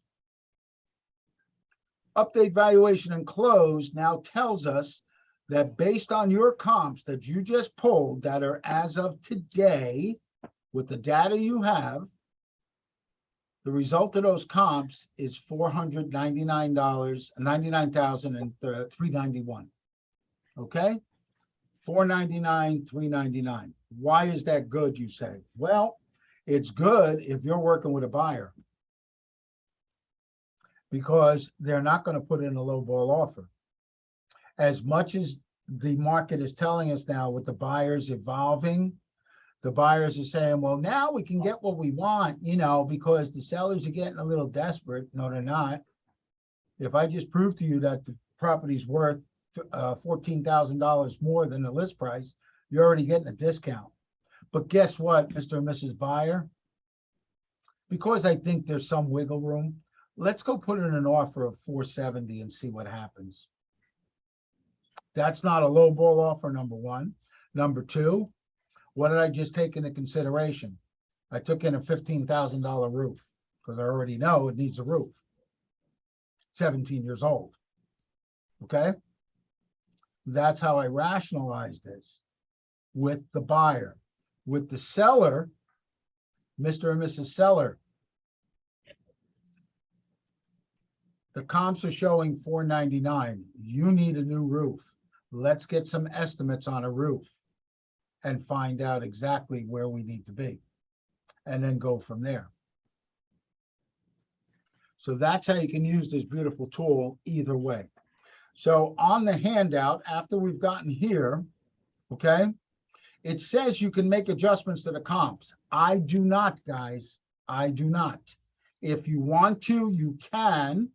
[SPEAKER 3] Update valuation and close now tells us that based on your comps that you just pulled that are as of today, with the data you have, the result of those comps is $499, $99,391. Okay? $499, $399. Why is that good, you say? Well, it's good if you're working with a buyer, because they're not going to put in a low ball offer. As much as the market is telling us now with the buyers evolving, the buyers are saying, well, now we can get what we want, because the sellers are getting a little desperate. No, they're not. If I just prove to you that the property's worth $14,000 more than the list price, you're already getting a discount. But guess what, Mr. and Mrs. Buyer? Because I think there's some wiggle room, let's go put in an offer of 470 and see what happens. That's not a low ball offer, number one. Number two, what did I just take into consideration? I took in a $15,000 roof because I already know it needs a roof. 17 years old. Okay? That's how I rationalize this with the buyer. With the seller, Mr. and Mrs. Seller, the comps are showing $499. You need a new roof. Let's get some estimates on a roof and find out exactly where we need to be, and then go from there. So that's how you can use this beautiful tool either way. So on the handout, after we've gotten here, okay, it says you can make adjustments to the comps. I do not, guys. I do not. If you want to, you can,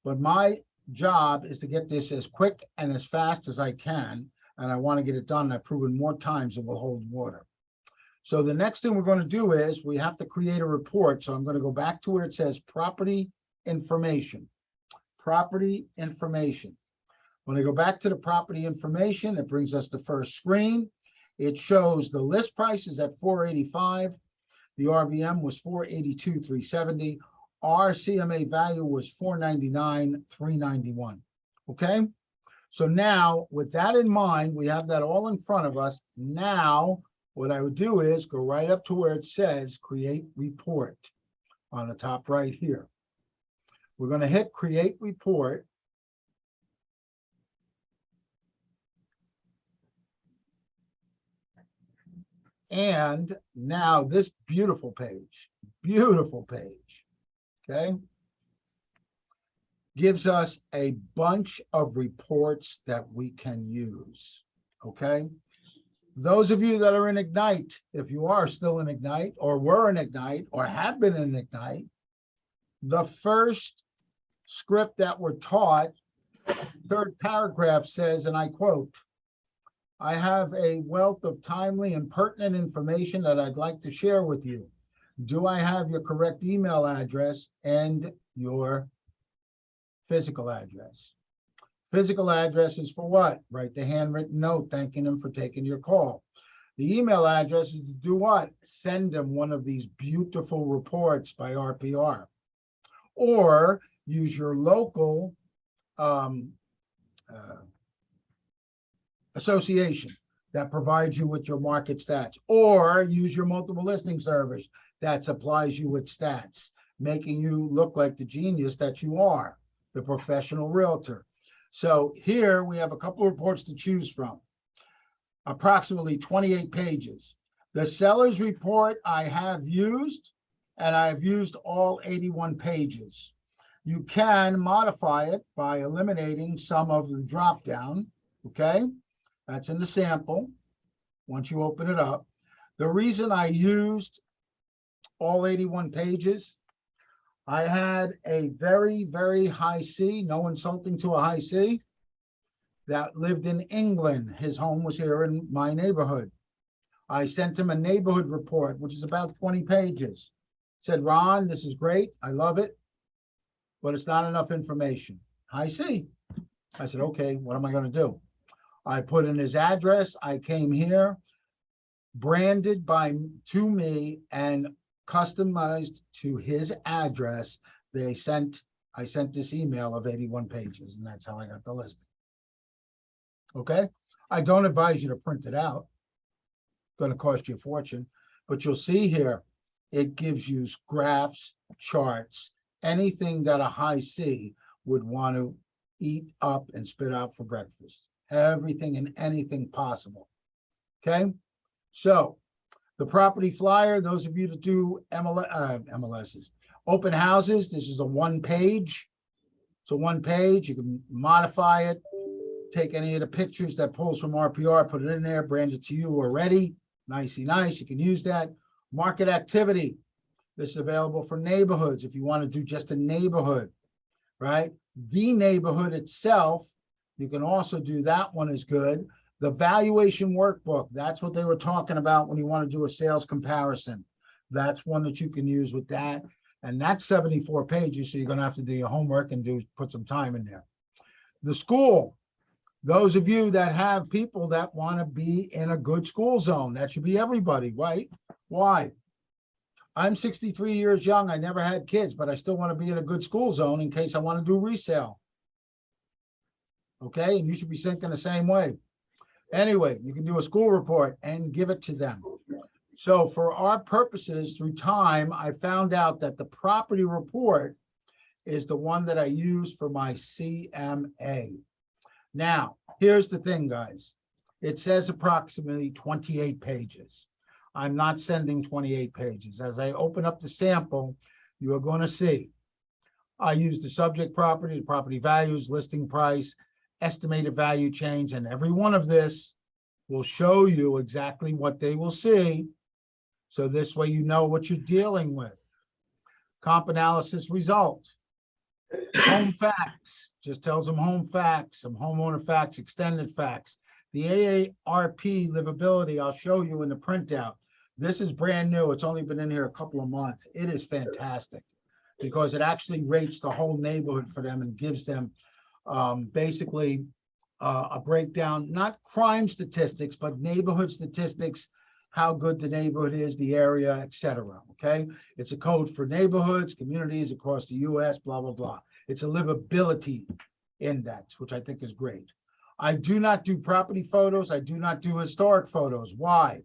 [SPEAKER 3] but my job is to get this as quick and as fast as I can, and I want to get it done. I've proven more times it will hold water. So the next thing we're going to do is we have to create a report. So I'm going to go back to where it says property information. Property information. When I go back to the property information, it brings us the first screen. It shows the list price is at $485. The RVM was $482,370. Our CMA value was $499,391. Okay. So now with that in mind, we have that all in front of us. Now, what I would do is go right up to where it says create report on the top right here. We're going to hit create report. And now this beautiful page, okay, gives us a bunch of reports that we can use, okay? Those of you that are in Ignite, if you are still in Ignite or were in Ignite or have been in Ignite, the first script that we're taught, third paragraph says, and I quote, I have a wealth of timely and pertinent information that I'd like to share with you. Do I have your correct email address and your physical address? Physical address is for what? Write the handwritten note thanking them for taking your call. The email address is to do what? Send them one of these beautiful reports by RPR. Or use your local association that provides you with your market stats, or use your multiple listing service that supplies you with stats. making you look like the genius that you are, the professional realtor. So here we have a couple of reports to choose from, approximately 28 pages. The seller's report I have used, and I've used all 81 pages. You can modify it by eliminating some of the drop down, okay? That's in the sample, once you open it up. The reason I used all 81 pages, I had a very, very high C, no insulting to a high C, that lived in England. His home was here in my neighborhood. I sent him a neighborhood report, which is about 20 pages. Said, Ron, this is great. I love it, but it's not enough information. High C. I said, okay, what am I going to do? I put in his address. I came here, branded to me and customized to his address. I sent this email of 81 pages, and that's how I got the listing. Okay. I don't advise you to print it out. It's going to cost you a fortune, but you'll see here, it gives you graphs, charts, anything that a high C would want to eat up and spit out for breakfast. Everything and anything possible. Okay. So the property flyer, those of you that do MLSs, open houses, this is a 1 page. It's a 1 page. You can modify it, take any of the pictures that pulls from RPR, put it in there, brand it to you already. Nicey nice. You can use that. Market activity. This is available for neighborhoods if you want to do just a neighborhood, right? The neighborhood itself, you can also do that one is good. The valuation workbook, that's what they were talking about when you want to do a sales comparison. That's one that you can use with that. And that's 74 pages, so you're going to have to do your homework and put some time in there. The school, those of you that have people that want to be in a good school zone, that should be everybody, right? Why? I'm 63 years young. I never had kids, but I still want to be in a good school zone in case I want to do resale. Okay, and you should be thinking the same way. Anyway, you can do a school report and give it to them. So for our purposes, through time, I found out that the property report is the one that I use for my CMA. Now, here's the thing, guys. It says approximately 28 pages. I'm not sending 28 pages. As I open up the sample, you are going to see I use the subject property, the property values, listing price, estimated value change, and every one of this will show you exactly what they will see. So this way you know what you're dealing with. Comp analysis result. Home facts, just tells them home facts, some homeowner facts, extended facts. The AARP livability, I'll show you in the printout. This is brand new. It's only been in here a couple of months. It is fantastic because it actually rates the whole neighborhood for them and gives them basically a breakdown, not crime statistics, but neighborhood statistics, how good the neighborhood is, the area, etc. Okay, it's a code for neighborhoods, communities across the U.S., blah, blah, blah. It's a livability index, which I think is great. I do not do property photos. I do not do historic photos. Why?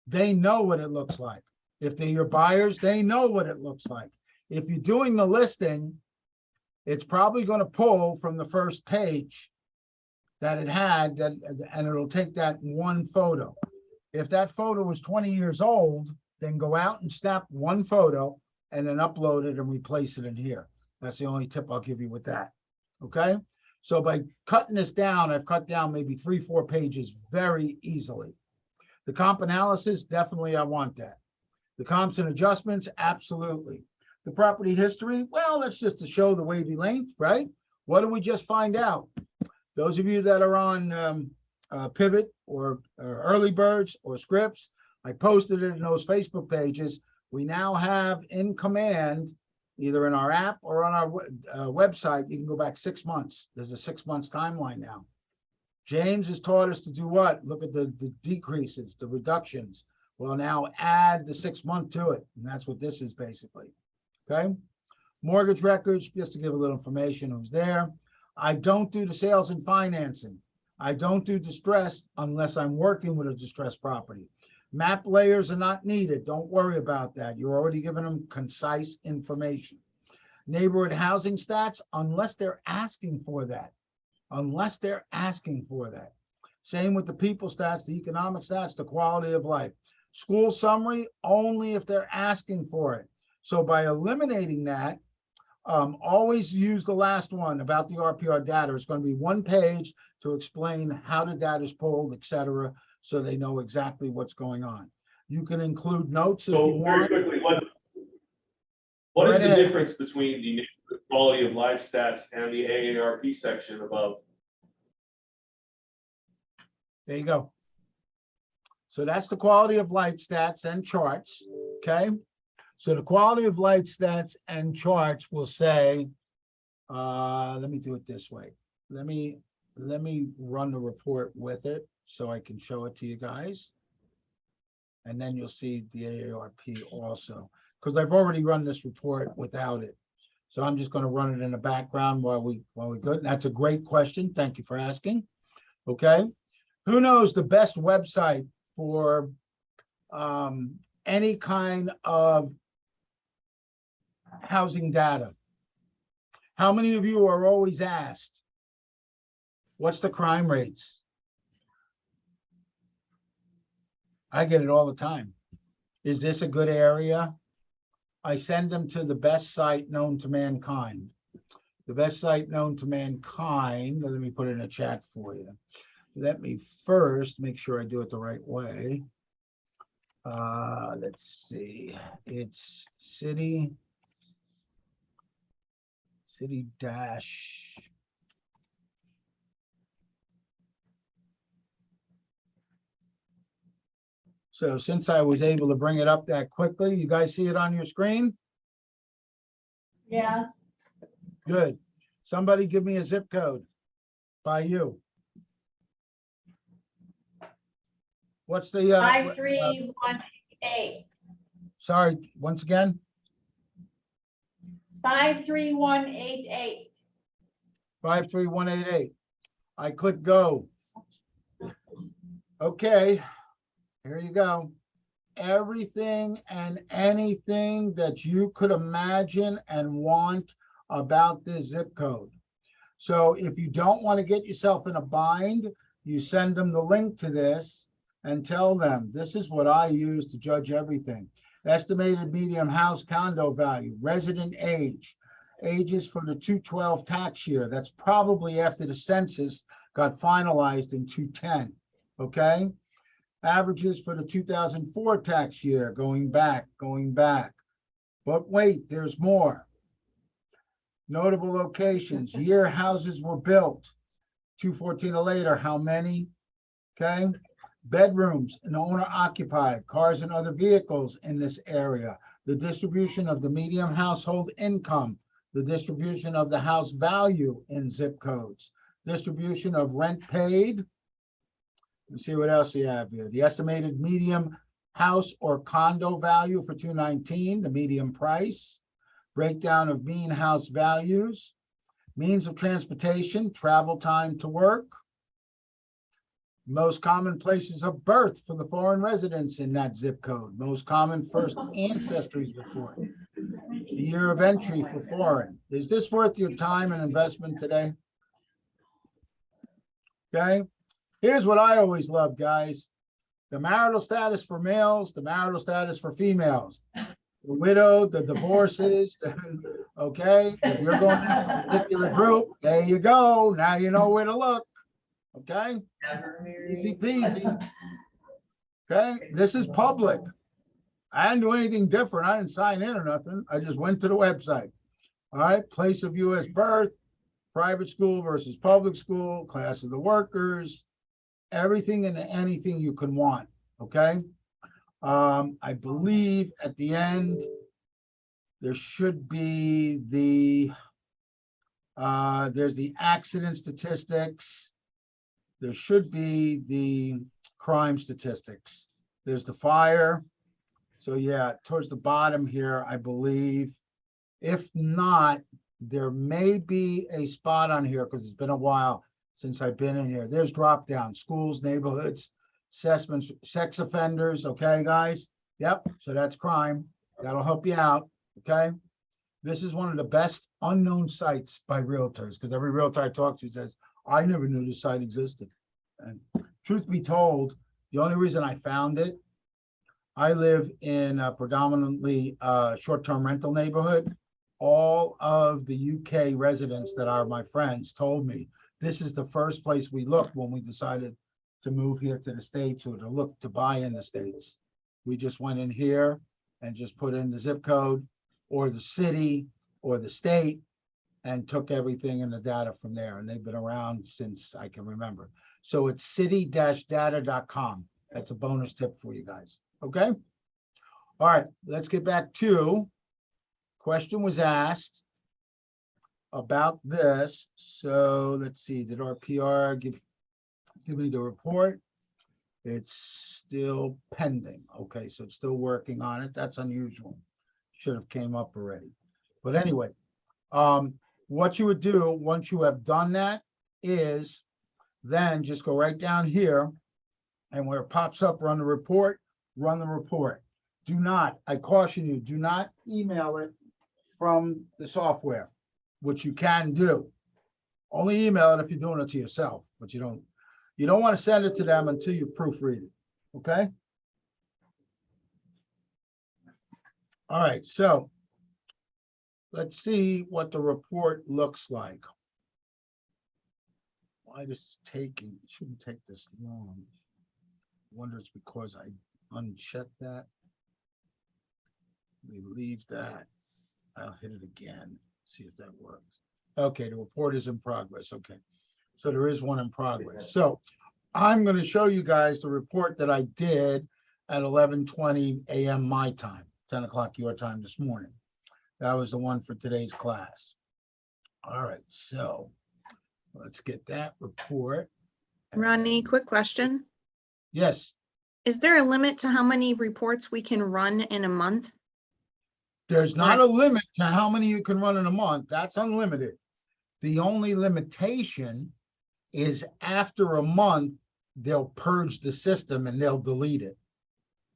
[SPEAKER 3] They know what it looks like. If they're your buyers, they know what it looks like. If you're doing the listing, it's probably going to pull from the first page that it had, and it'll take that one photo. If that photo was 20 years old, then go out and snap one photo and then upload it and replace it in here. That's the only tip I'll give you with that. Okay. So by cutting this down, I've cut down maybe 3-4 pages very easily. The comp analysis, definitely I want that. The comps and adjustments, absolutely. The property history, well, that's just to show the wavy length, right? What did we just find out? Those of you that are on Pivot or Early Birds or Scripts, I posted it in those Facebook pages. We now have in command, either in our app or on our website, you can go back 6 months. There's a 6 months timeline now. James has taught us to do what? Look at the decreases, the reductions. Well, now add the 6 month to it. And that's what this is basically. Okay. Mortgage records, just to give a little information who's there. I don't do the sales and financing. I don't do distress unless I'm working with a distressed property. Map layers are not needed. Don't worry about that. You're already giving them concise information. Neighborhood housing stats, unless they're asking for that. Unless they're asking for that. Same with the people stats, the economic stats, the quality of life. School summary, only if they're asking for it. So by eliminating that, always use the last one about the RPR data. It's going to be one page to explain how the data is pulled, etc., so they know exactly what's going on. You can include notes if you
[SPEAKER 7] So very
[SPEAKER 3] want.
[SPEAKER 7] quickly, what is
[SPEAKER 3] Right
[SPEAKER 7] the
[SPEAKER 3] ahead.
[SPEAKER 7] difference between the quality of life stats and the AARP section above?
[SPEAKER 3] There you go. So that's the quality of life stats and charts, okay? So the quality of life stats and charts will say, let me do it this way. Let me run the report with it so I can show it to you guys. And then you'll see the AARP also, because I've already run this report without it. So I'm just going to run it in the background while we go. That's a great question. Thank you for asking. Okay. Who knows the best website for any kind of housing data? How many of you are always asked, what's the crime rates? I get it all the time. Is this a good area? I send them to the best site known to mankind. The best site known to mankind, let me put it in a chat for you. Let me first make sure I do it the right way. Let's see, it's city dash. So since I was able to bring it up that quickly, you guys see it on your screen?
[SPEAKER 4] Yes.
[SPEAKER 3] Good. Somebody give me a zip code by you. What's the
[SPEAKER 4] 53188.
[SPEAKER 3] Sorry, once again,
[SPEAKER 4] 53188.
[SPEAKER 3] 53188. I click go. Okay, here you go. Everything and anything that you could imagine and want about this zip code. So if you don't want to get yourself in a bind, you send them the link to this and tell them, this is what I use to judge everything. Estimated median house condo value, resident age, ages for the 212 tax year. That's probably after the census got finalized in 210, okay? Averages for the 2004 tax year, going back. But wait, there's more. Notable locations, year houses were built, 214 or later, how many? Okay. Bedrooms and owner occupied, cars and other vehicles in this area, the distribution of the median household income, the distribution of the house value in zip codes, distribution of rent paid. Let's see what else you have here. The estimated median house or condo value for 219, the median price, breakdown of mean house values, means of transportation, travel time to work, most common places of birth for the foreign residents in that zip code, most common first ancestries report, the year of entry for foreign. Is this worth your time and investment today? Okay, here's what I always love, guys. The marital status for males, the marital status for females, the widowed, the divorces, okay? If you're going after a particular group, there you go. Now you know where to look. Okay, easy peasy. Okay, this is public. I didn't do anything different. I didn't sign in or nothing. I just went to the website. All right, place of U.S. birth, private school versus public school, class of the workers, everything and anything you can want. Okay, I believe at the end there should be the there's the accident statistics. There should be the crime statistics. There's the fire. So yeah, towards the bottom here, I believe. If not, there may be a spot on here because it's been a while since I've been in here. There's drop down, schools, neighborhoods, assessments, sex offenders, okay, guys? Yep, so that's crime. That'll help you out, okay? This is one of the best unknown sites by realtors, because every realtor I talk to says, I never knew this site existed. And truth be told, the only reason I found it, I live in a predominantly short-term rental neighborhood. All of the UK residents that are my friends told me, this is the first place we looked when we decided to move here to the States or to look to buy in the States. We just went in here and just put in the zip code or the city or the state and took everything in the data from there. And they've been around since I can remember. So it's city-data.com. That's a bonus tip for you guys. Okay. All right, let's get back to question was asked about this. So let's see, did RPR give me the report? It's still pending. Okay, so it's still working on it. That's unusual. Should have came up already. But anyway, what you would do once you have done that is then just go right down here and where it pops up, run the report. Do not, I caution you, do not email it from the software, which you can do. Only email it if you're doing it to yourself, but you don't want to send it to them until you proofread it. Okay. All right, so let's see what the report looks like. Why this is taking, it shouldn't take this long. I wonder it's because I unchecked that. We leave that. I'll hit it again, see if that works. Okay, the report is in progress. Okay, so there is one in progress. So I'm going to show you guys the report that I did at 11:20 a.m. my time, 10 o'clock your time this morning. That was the one for today's class. All right, so let's get that report.
[SPEAKER 8] Ronnie, quick question.
[SPEAKER 3] Yes,
[SPEAKER 8] Is there a limit to how many reports we can run in a month?
[SPEAKER 3] there's not a limit to how many you can run in a month. That's unlimited. The only limitation is after a month, they'll purge the system and they'll delete it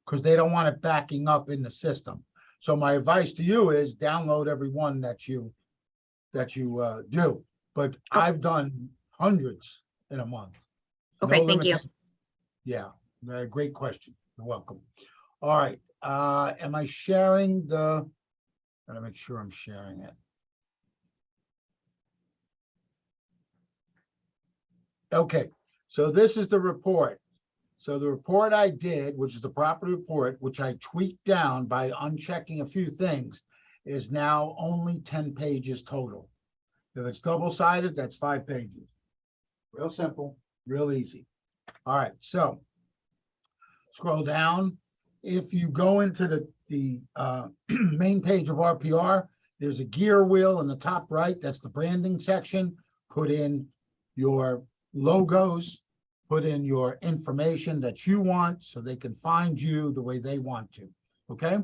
[SPEAKER 3] because they don't want it backing up in the system. So my advice to you is download every one that you do. But I've done hundreds in a month.
[SPEAKER 8] Okay, thank you.
[SPEAKER 3] Yeah, great question. You're welcome. All right, am I sharing the, gotta make sure I'm sharing it. Okay, so this is the report. So the report I did, which is the property report, which I tweaked down by unchecking a few things, is now only 10 pages total. If it's double-sided, that's 5 pages. Real simple, real easy. All right, so scroll down. If you go into the main page of RPR, there's a gear wheel in the top right. That's the branding section. Put in your logos, put in your information that you want so they can find you the way they want to. Okay?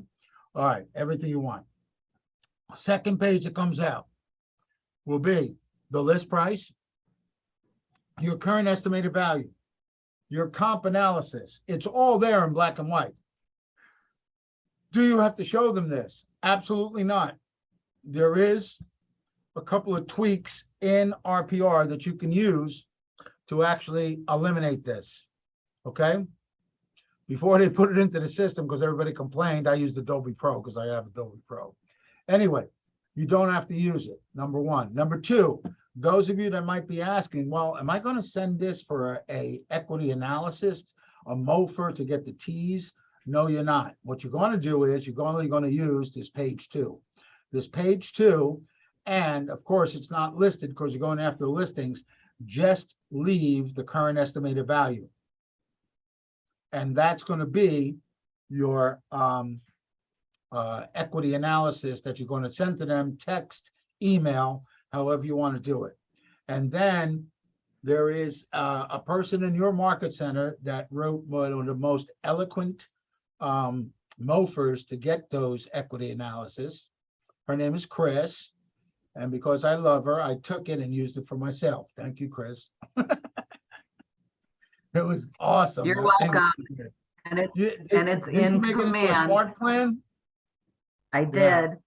[SPEAKER 3] All right, everything you want. Second page that comes out will be the list price, your current estimated value, your comp analysis. It's all there in black and white. Do you have to show them this? Absolutely not. There is a couple of tweaks in RPR that you can use to actually eliminate this. Okay? Before they put it into the system, because everybody complained, I used Adobe Pro because I have Adobe Pro. Anyway, you don't have to use it, number one. Number two, those of you that might be asking, well, am I going to send this for a equity analysis, a MOFR to get the T's? No, you're not. What you're going to do is you're only going to use this page 2. This page 2, and of course, it's not listed because you're going after the listings. Just leave the current estimated value. And that's going to be your equity analysis that you're going to send to them, text, email, however you want to do it. And then there is a person in your market center that wrote one of the most eloquent MOFRs to get those equity analysis. Her name is Chris. And because I love her, I took it and used it for myself. Thank you, Chris. It was awesome.
[SPEAKER 5] You're
[SPEAKER 3] That thing was
[SPEAKER 5] welcome.
[SPEAKER 3] good.
[SPEAKER 5] And it's,
[SPEAKER 3] Did
[SPEAKER 5] it's
[SPEAKER 3] you
[SPEAKER 5] in
[SPEAKER 3] make it into a
[SPEAKER 5] command.
[SPEAKER 3] smart plan?
[SPEAKER 5] I
[SPEAKER 3] Yeah.
[SPEAKER 5] did.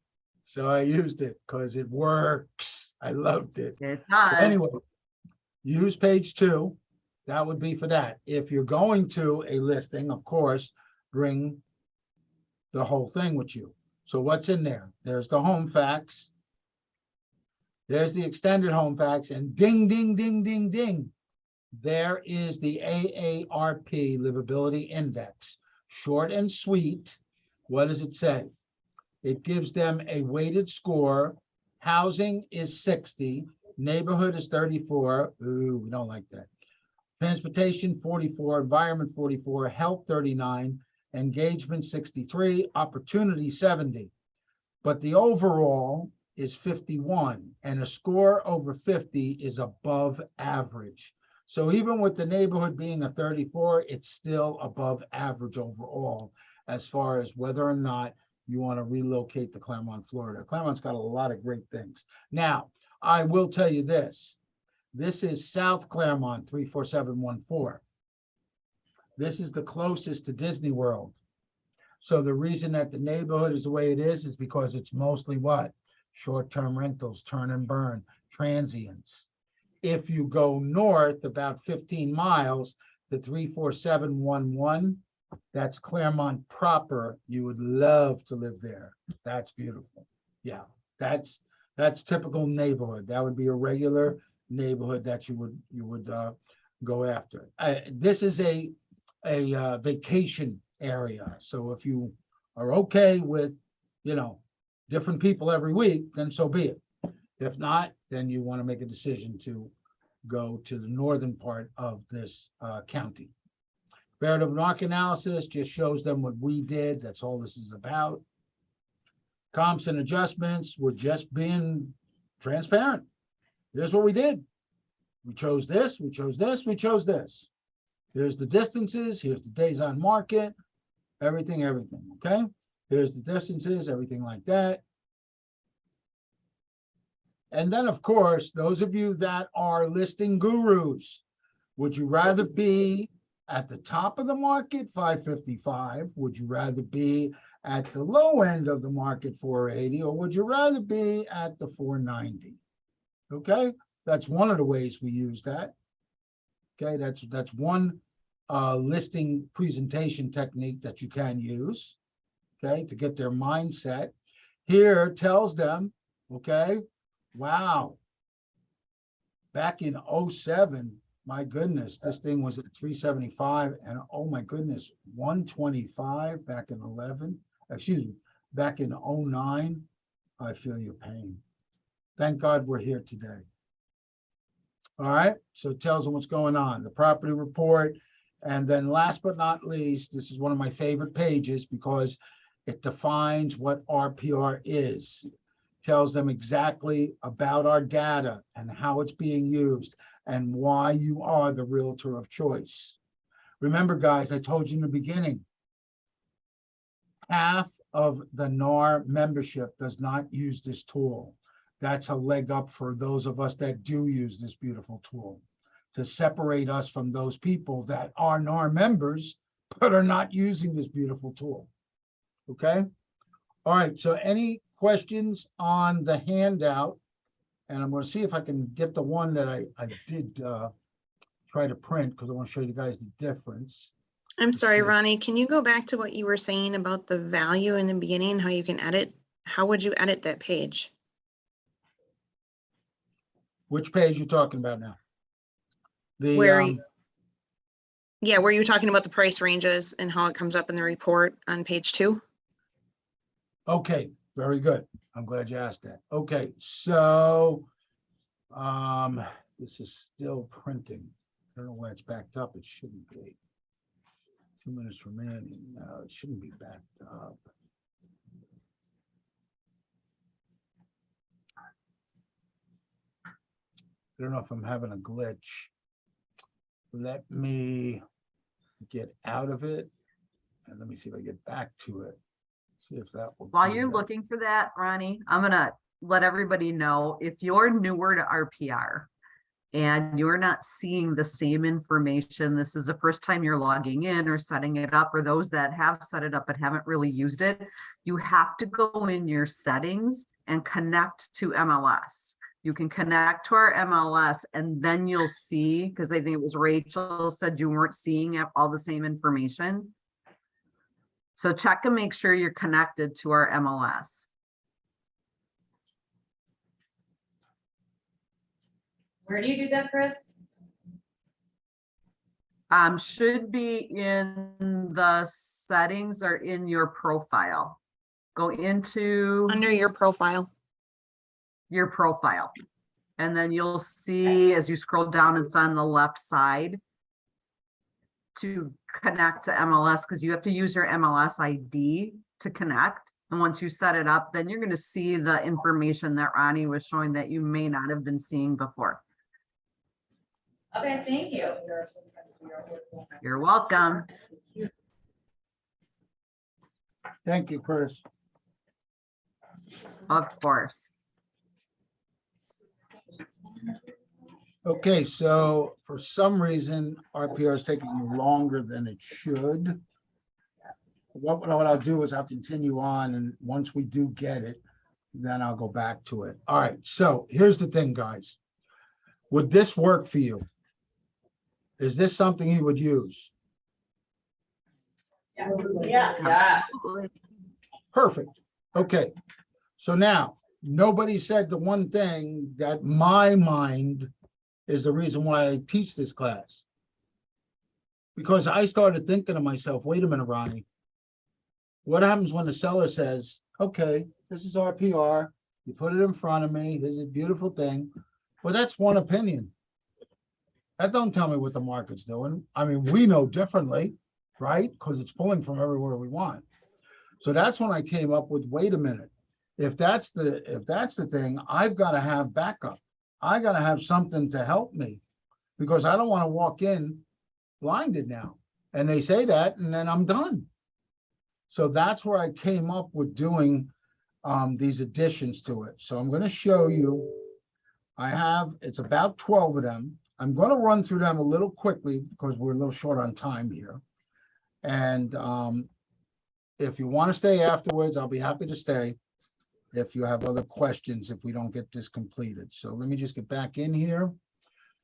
[SPEAKER 3] So I used it because it works. I loved it.
[SPEAKER 5] It
[SPEAKER 3] So
[SPEAKER 5] does.
[SPEAKER 3] anyway, use page 2. That would be for that. If you're going to a listing, of course, bring the whole thing with you. So what's in there? There's the home facts. There's the extended home facts, and ding, ding, ding, ding, ding. There is the AARP Livability Index. Short and sweet. What does it say? It gives them a weighted score. Housing is 60, neighborhood is 34. Ooh, we don't like that. Transportation 44, environment 44, health 39, engagement 63, opportunity 70. But the overall is 51, and a score over 50 is above average. So even with the neighborhood being a 34, it's still above average overall as far as whether or not you want to relocate to Claremont, Florida. Claremont's got a lot of great things. Now, I will tell you this. This is South Claremont 34714. This is the closest to Disney World. So the reason that the neighborhood is the way it is because it's mostly what? Short-term rentals, turn and burn, transients. If you go north about 15 miles to 34711, that's Claremont proper. You would love to live there. That's beautiful. Yeah, that's typical neighborhood. That would be a regular neighborhood that you would go after. This is a vacation area. So if you are okay with, different people every week, then so be it. If not, then you want to make a decision to go to the northern part of this county. Comparative market analysis just shows them what we did. That's all this is about. Comps and adjustments, we're just being transparent. Here's what we did. We chose this, we chose this, we chose this. Here's the distances, here's the days on market, everything, okay? Here's the distances, everything like that. And then, of course, those of you that are listing gurus, would you rather be at the top of the market, 555? Would you rather be at the low end of the market, 480? Or would you rather be at the 490? Okay, that's one of the ways we use that. Okay, that's one listing presentation technique that you can use, okay, to get their mindset. Here tells them, okay, wow, back in 07, my goodness, this thing was at 375, and oh my goodness, 125 back in 11, excuse me, back in 09. I feel your pain. Thank God we're here today. All right, so it tells them what's going on, the property report. And then last but not least, this is one of my favorite pages because it defines what RPR is. Tells them exactly about our data and how it's being used and why you are the realtor of choice. Remember, guys, I told you in the beginning, half of the NAR membership does not use this tool. That's a leg up for those of us that do use this beautiful tool to separate us from those people that are NAR members but are not using this beautiful tool. Okay? All right, so any questions on the handout? And I'm going to see if I can get the one that I did try to print because I want to show you guys the difference.
[SPEAKER 8] I'm sorry,
[SPEAKER 3] see.
[SPEAKER 8] Ronnie, can you go back to what you were saying about the value in the beginning, how you can edit? How would you edit that page?
[SPEAKER 3] Which page you talking about now? The
[SPEAKER 8] Where Yeah, were you talking about the price ranges and how it comes up in the report on page 2?
[SPEAKER 3] okay, very good. I'm glad you asked that. Okay, so this is still printing. I don't know why it's backed up. It shouldn't be. 2 minutes remaining. No, it shouldn't be backed up. I don't know if I'm having a glitch. Let me get out of it and let me see if I get back to it. See if that will.
[SPEAKER 5] While
[SPEAKER 3] do
[SPEAKER 5] you're
[SPEAKER 3] that.
[SPEAKER 5] looking for that, Ronnie, I'm gonna let everybody know if you're newer to RPR, and you're not seeing the same information, this is the first time you're logging in or setting it up, or those that have set it up but haven't really used it, you have to go in your settings and connect to MLS. You can connect to our MLS and then you'll see, because I think it was Rachel said you weren't seeing all the same information. So check and make sure you're connected to our MLS.
[SPEAKER 6] Where do you do that, Chris?
[SPEAKER 5] Should be in the settings or in your profile. Go into
[SPEAKER 8] Under your profile.
[SPEAKER 5] your profile. And then you'll see as you scroll down, it's on the left side to connect to MLS, because you have to use your MLS ID to connect. And once you set it up, then you're going to see the information that Ronnie was showing that you may not have been seeing before.
[SPEAKER 6] Okay, thank you.
[SPEAKER 5] You're welcome.
[SPEAKER 3] Thank you, Chris.
[SPEAKER 5] Of course.
[SPEAKER 3] Okay, so for some reason, RPR is taking longer than it should. What I'll do is I'll continue on, and once we do get it, then I'll go back to it. All right, so here's the thing, guys. Would this work for you? Is this something you would use?
[SPEAKER 4] Yes.
[SPEAKER 5] Absolutely.
[SPEAKER 3] Perfect. Okay. So now, nobody said the one thing that my mind is the reason why I teach this class. Because I started thinking to myself, wait a minute, Ronnie. What happens when the seller says, okay, this is RPR, you put it in front of me, this is a beautiful thing. Well, that's one opinion. That don't tell me what the market's doing. I mean, we know differently, right? Because it's pulling from everywhere we want. So that's when I came up with, wait a minute. If that's the thing, I've got to have backup. I got to have something to help me, because I don't want to walk in blinded now. And they say that, and then I'm done. So that's where I came up with doing these additions to it. So I'm going to show you. It's about 12 of them. I'm going to run through them a little quickly because we're a little short on time here. And if you want to stay afterwards, I'll be happy to stay. If you have other questions, if we don't get this completed. So let me just get back in here.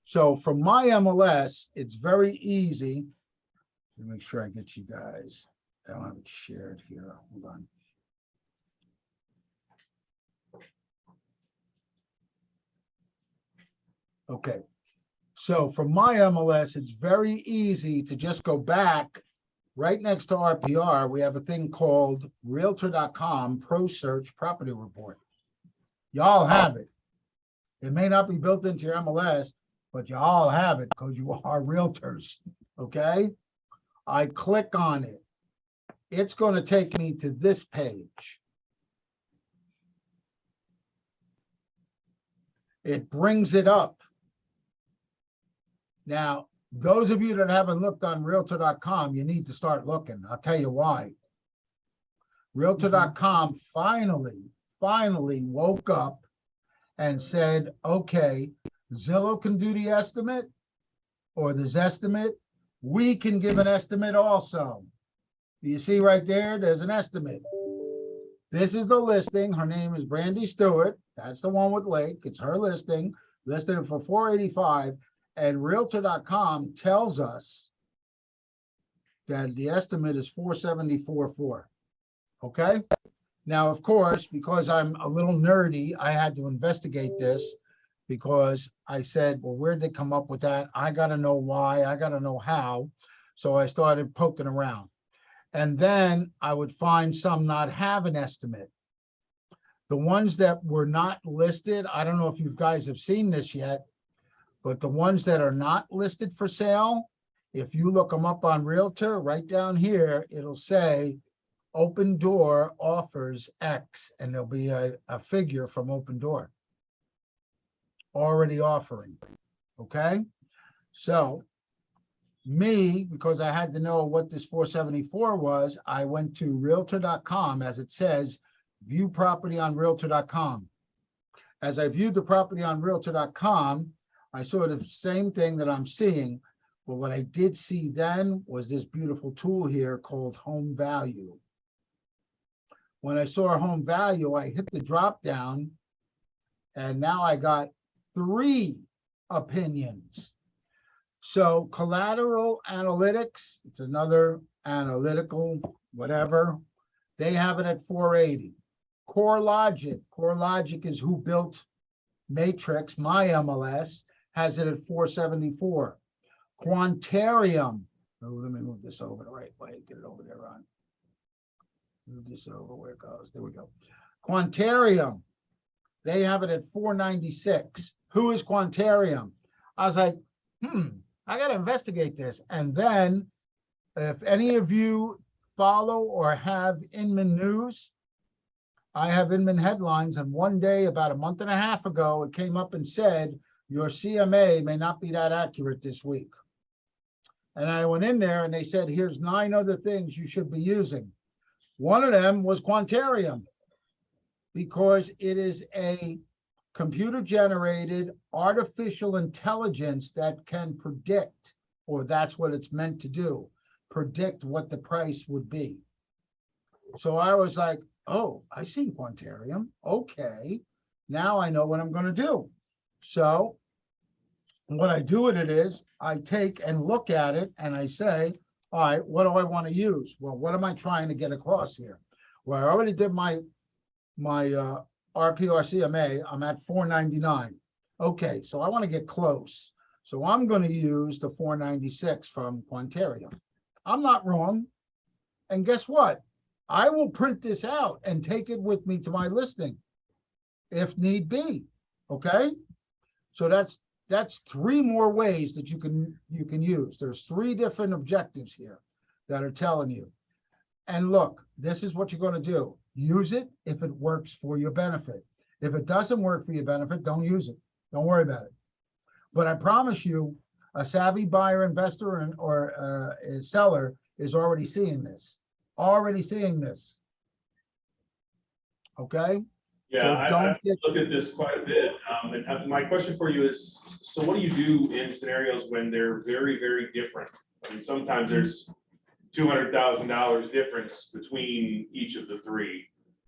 [SPEAKER 3] So from my MLS, it's very easy. Let me make sure I get you guys. I don't have it shared here. Hold on. Okay. So from my MLS, it's very easy to just go back. Right next to RPR, we have a thing called Realtor.com Pro Search Property Report. Y'all have it. It may not be built into your MLS, but y'all have it because you are realtors, okay? I click on it. It's going to take me to this page. It brings it up. Now, those of you that haven't looked on Realtor.com, you need to start looking. I'll tell you why. Realtor.com finally woke up and said, okay, Zillow can do the estimate or the Zestimate. We can give an estimate also. You see right there, there's an estimate. This is the listing. Her name is Brandy Stewart. That's the one with Lake. It's her listing, listed for $485. And Realtor.com tells us that the estimate is $474.4. Okay. Now, of course, because I'm a little nerdy, I had to investigate this because I said, well, where'd they come up with that? I got to know why. I got to know how. So I started poking around. And then I would find some not have an estimate. The ones that were not listed, I don't know if you guys have seen this yet, but the ones that are not listed for sale, if you look them up on Realtor, right down here, it'll say Open Door offers X, and there'll be a figure from Open Door already offering, okay? So me, because I had to know what this 474 was, I went to Realtor.com, as it says, view property on Realtor.com. As I viewed the property on Realtor.com, I saw the same thing that I'm seeing, but what I did see then was this beautiful tool here called home value. When I saw home value, I hit the drop down, and now I got 3 opinions. So collateral analytics, it's another analytical, whatever. They have it at 480. Core Logic is who built Matrix, my MLS, has it at 474. Quantarium, oh, let me move this over the right way, get it over there, Ron. Move this over where it goes, there we go. Quantarium, they have it at 496. Who is Quantarium? I was like, I gotta investigate this. And then, if any of you follow or have Inman News, I have Inman headlines, and one day, about a month and a half ago, it came up and said, your CMA may not be that accurate this week. And I went in there and they said, here's 9 other things you should be using. One of them was Quantarium, because it is a computer-generated artificial intelligence that can predict, or that's what it's meant to do, predict what the price would be. So I was like, oh, I see Quantarium. Okay, now I know what I'm going to do. So what I do with it is I take and look at it and I say, all right, what do I want to use? Well, what am I trying to get across here? Well, I already did my RPR CMA. I'm at 499. Okay, so I want to get close. So I'm going to use the 496 from Quantarium. I'm not wrong. And guess what? I will print this out and take it with me to my listing if need be. Okay, so that's 3 more ways that you can use. There's 3 different objectives here that are telling you. And look, this is what you're going to do. Use it if it works for your benefit. If it doesn't work for your benefit, don't use it. Don't worry about it. But I promise you, a savvy buyer, investor, or a seller is already seeing this. Already seeing this. Okay?
[SPEAKER 7] Yeah,
[SPEAKER 3] So
[SPEAKER 7] I've looked at this quite a bit. And my question for you is, so what do you do in scenarios when they're very, very different? I mean, sometimes there's $200,000 difference between each of the 3.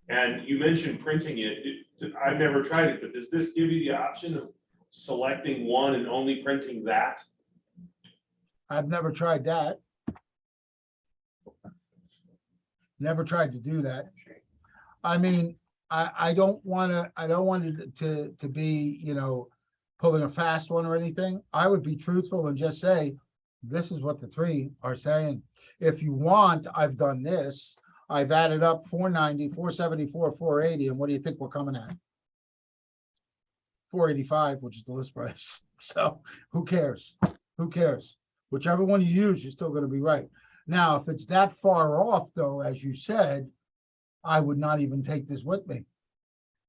[SPEAKER 7] And you mentioned printing it. I've never tried it, but does this give you the option of selecting one and only printing that?
[SPEAKER 3] I've never tried that. Never tried to do that. I mean, I don't want it to be, you know, pulling a fast one or anything. I would be truthful and just say, this is what the 3 are saying. If you want, I've done this. I've added up 490, 474, 480, and what do you think we're coming at? 485, which is the list price. So who cares? Who cares? Whichever one you use, you're still going to be right. Now, if it's that far off, though, as you said, I would not even take this with me.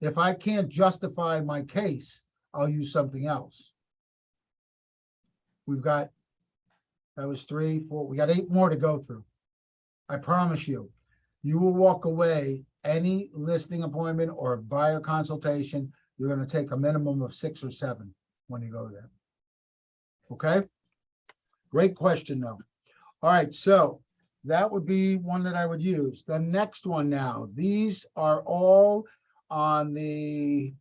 [SPEAKER 3] If I can't justify my case, I'll use something else. We've got, that was 3, 4, we got 8 more to go through. I promise you, you will walk away, any listing appointment or buyer consultation, you're going to take a minimum of 6 or 7 when you go there. Okay? Great question, though. All right, so that would be one that I would use. The next one now, these are all on the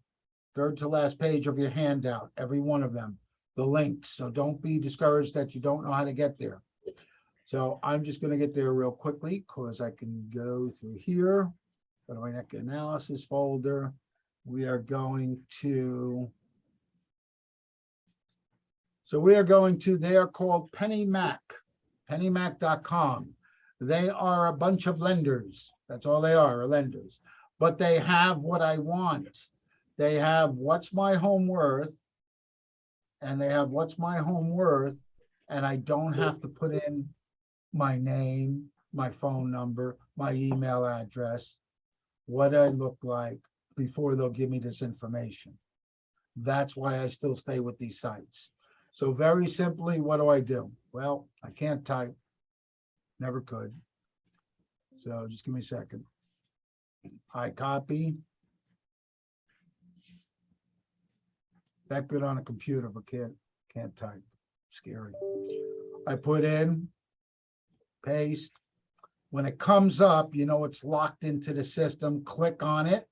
[SPEAKER 3] 3rd to last page of your handout, every one of them, the links. So don't be discouraged that you don't know how to get there. So I'm just going to get there real quickly because I can go through here. Go to my neck analysis folder. We are going to, they are called PennyMac, pennymac.com. They are a bunch of lenders. That's all they are lenders. But they have what I want. They have what's my home worth, and they have what's my home worth, and I don't have to put in my name, my phone number, my email address, what I look like before they'll give me this information. That's why I still stay with these sites. So very simply, what do? Well, I can't type. Never could. So just give me a second. I copy. That good on a computer, but can't Can't type, scary. I put in, paste. When it comes up, you know, it's locked into the system, click on it.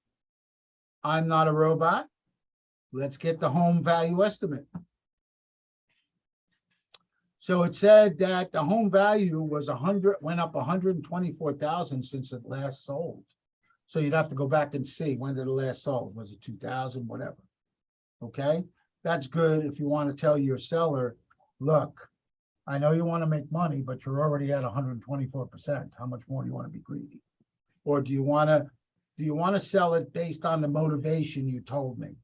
[SPEAKER 3] I'm not a robot. Let's get the home value estimate. So it said that the home value was 100, went up 124,000 since it last sold. So you'd have to go back and see, when did it last sold? Was it 2000, whatever? Okay, that's good if you want to tell your seller, look, I know you want to make money, but you're already at 124%. How much more do you want to be greedy? Or do you want to sell it based on the motivation you told me?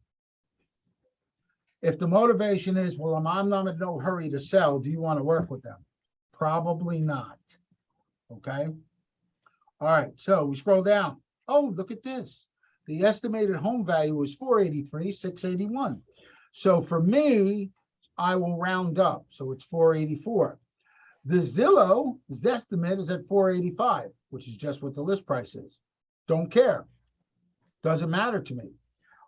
[SPEAKER 3] If the motivation is, well, I'm not in no hurry to sell, do you want to work with them? Probably not. Okay. All right. So we scroll down. Oh, look at this. The estimated home value was 483,681. So for me, I will round up. So it's 484. The Zillow's estimate is at 485, which is just what the list price is. Don't care. Doesn't matter to me.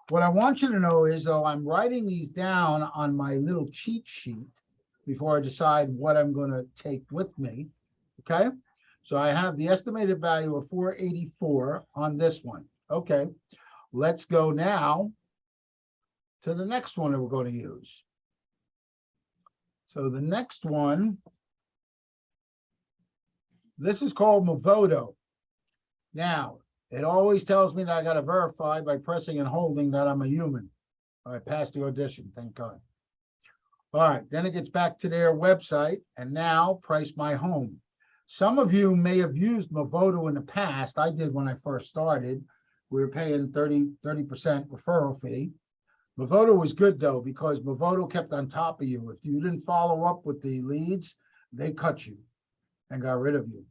[SPEAKER 3] What I want you to know is, though, I'm writing these down on my little cheat sheet before I decide what I'm going to take with me. Okay. So I have the estimated value of 484 on this one. Okay. Let's go now to the next one that we're going to use. So the next one, this is called Movoto. Now, it always tells me that I got to verify by pressing and holding that I'm a human. I passed the audition, thank God. All right, then it gets back to their website, and now price my home. Some of you may have used Movoto in the past. I did when I first started. We were paying 30% referral fee. Movoto was good though, because Movoto kept on top of you. If you didn't follow up with the leads, they cut you and got rid of you.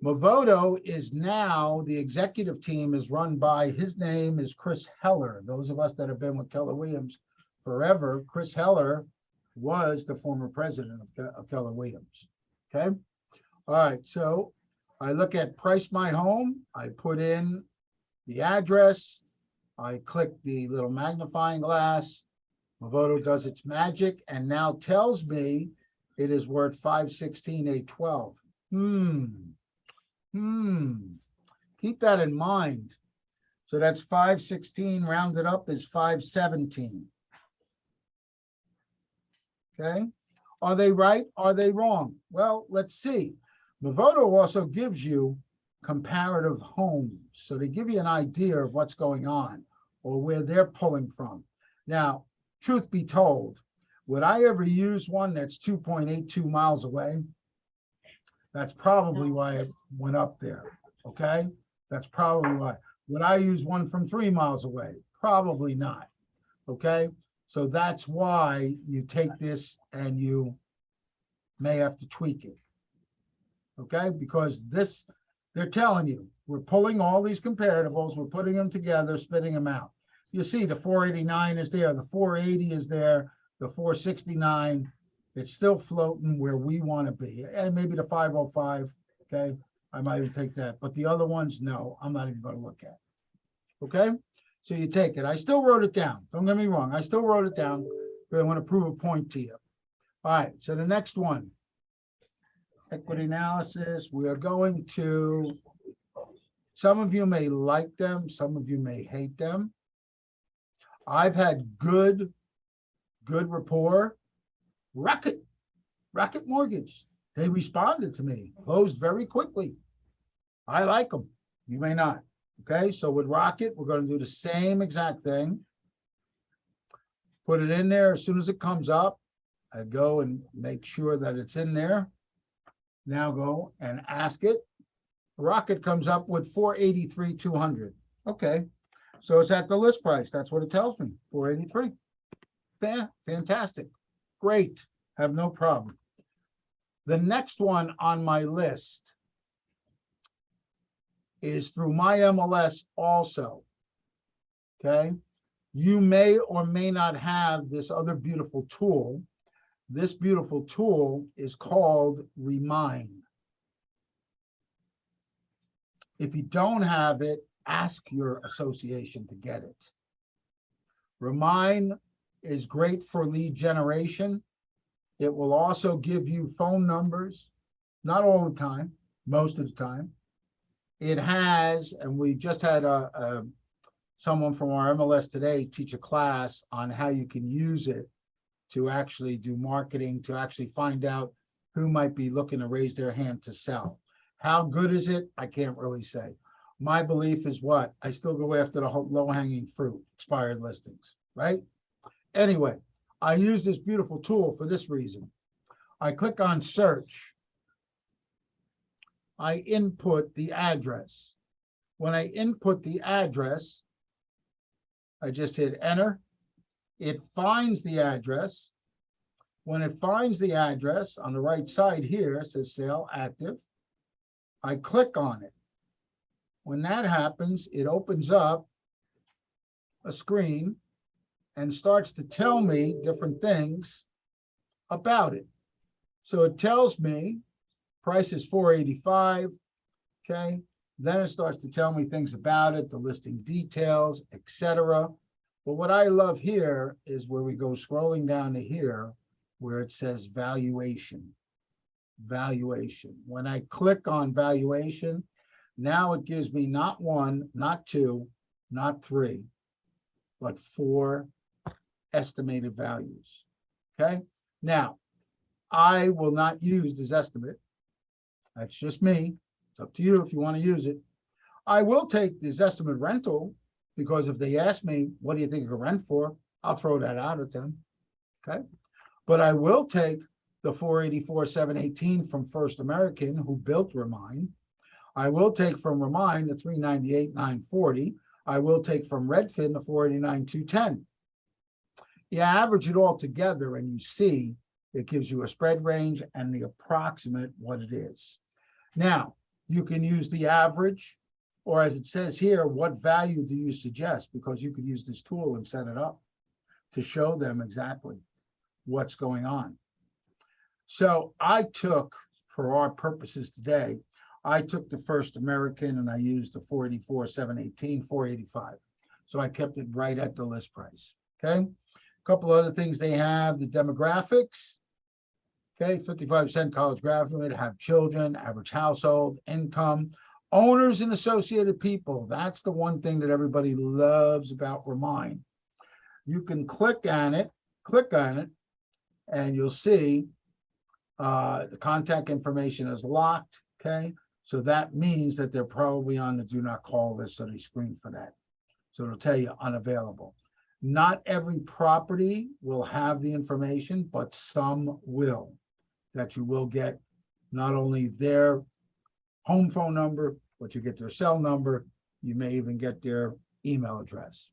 [SPEAKER 3] Movoto is now, the executive team is run by, his name is Chris Heller. Those of us that have been with Keller Williams forever, Chris Heller was the former president of Keller Williams. Okay. All right. So I look at price my home. I put in the address. I click the little magnifying glass. Movoto does its magic and now tells me it is worth 516,812. Keep that in mind. So that's 516 rounded up is 517. Okay. Are they right? Are they wrong? Well, let's see. Movoto also gives you comparative homes. So they give you an idea of what's going on or where they're pulling from. Now, truth be told, would I ever use one that's 2.82 miles away? That's probably why it went up there. Okay. That's probably why. Would I use one from 3 miles away? Probably not. Okay. So that's why you take this and you may have to tweak it. Okay. Because this, they're telling you, we're pulling all these comparatives, we're putting them together, spitting them out. You see the 489 is there, the 480 is there, the 469, it's still floating where we want to be. And maybe the 505, okay? I might even take that, but the other ones, no, I'm not even going to look at. Okay, so you take it. I still wrote it down. Don't get me wrong. I still wrote it down, but I want to prove a point to you. All right, so the next one, equity analysis. We are going to, some of you may like them, some of you may hate them. I've had good rapport. Rocket Mortgage. They responded to me, closed very quickly. I like them. You may not. Okay, so with Rocket, we're going to do the same exact thing. Put it in there as soon as it comes up. I go and make sure that it's in there. Now go and ask it. Rocket comes up with 483,200. Okay, so it's at the list price. That's what it tells me, 483. Yeah, fantastic. Great, have no problem. The next one on my list is through my MLS also. Okay, you may or may not have this other beautiful tool. This beautiful tool is called Remind. If you don't have it, ask your association to get it. Remind is great for lead generation. It will also give you phone numbers, not all the time, most of the time. It has, and we just had someone from our MLS Today teach a class on how you can use it to actually do marketing, to actually find out who might be looking to raise their hand to sell. How good is it? I can't really say. My belief is what? I still go after the low-hanging fruit, expired listings, right? Anyway, I use this beautiful tool for this reason. I click on search. I input the address. When I input the address, I just hit enter. It finds the address. When it finds the address on the right side here, it says sale active. I click on it. When that happens, it opens up a screen and starts to tell me different things about it. So it tells me price is $485, okay? Then it starts to tell me things about it, the listing details, etc. But what I love here is where we go scrolling down to here, where it says valuation. Valuation. When I click on valuation, now it gives me not one, not two, not three, but 4 estimated values. Okay. Now, I will not use this estimate. That's just me. It's up to you if you want to use it. I will take this estimate rental because if they ask me, what do you think you can rent for? I'll throw that out at them. Okay. But I will take the 484,718 from First American who built Remind. I will take from Remind the 398,940. I will take from Redfin the 489,210. You average it all together and you see it gives you a spread range and the approximate what it is. Now, you can use the average, or as it says here, what value do you suggest? Because you could use this tool and set it up to show them exactly what's going on. So I took, for our purposes today, I took the First American and I used the 484,718, 485. So I kept it right at the list price. Okay. A couple other things they have, the demographics. Okay, 55% college graduate, have children, average household, income, owners and associated people. That's the one thing that everybody loves about Remind. You can click on it, and you'll see the contact information is locked. Okay, so that means that they're probably on the do not call list, so they screen for that. So it'll tell you unavailable. Not every property will have the information, but some will. That you will get not only their home phone number, but you get their cell number. You may even get their email address.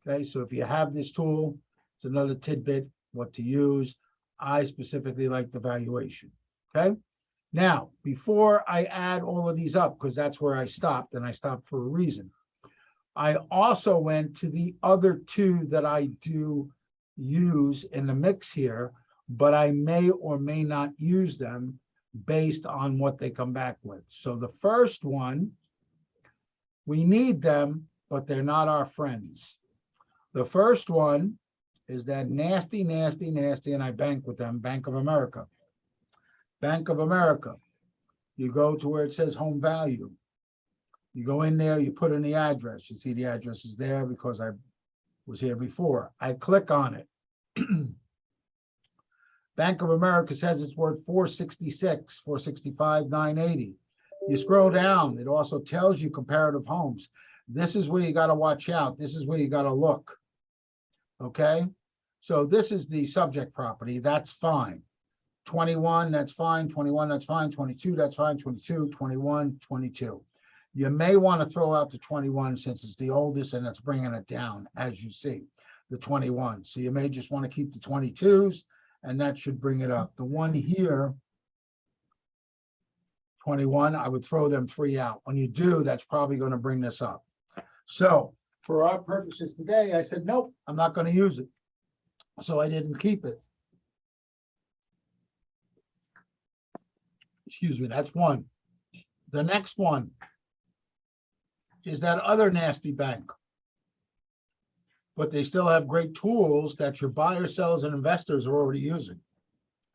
[SPEAKER 3] Okay, so if you have this tool, it's another tidbit what to use. I specifically like the valuation. Okay, now before I add all of these up, because that's where I stopped, and I stopped for a reason. I also went to the other two that I do use in the mix here, but I may or may not use them based on what they come back with. So the first one, we need them, but they're not our friends. The first one is that nasty, and I bank with them, Bank of America. Bank of America. You go to where it says home value. You go in there, you put in the address. You see the address is there because I was here before. I click on it. Bank of America says it's worth 466, 465, 980. You scroll down, it also tells you comparative homes. This is where you got to watch out. This is where you got to look. Okay, so this is the subject property. That's fine. 21, that's fine. 21, that's fine. 22, that's fine. 22, 21, 22. You may want to throw out the 21 since it's the oldest and it's bringing it down, as you see, the 21. So you may just want to keep the 22s. And that should bring it up. The one here, 21, I would throw them 3 out. When you do, that's probably going to bring this up. So for our purposes today, I said, nope, I'm not going to use it. So I didn't keep it. Excuse me, that's one. The next one is that other nasty bank. but they still have great tools that your buyers, sellers, and investors are already using.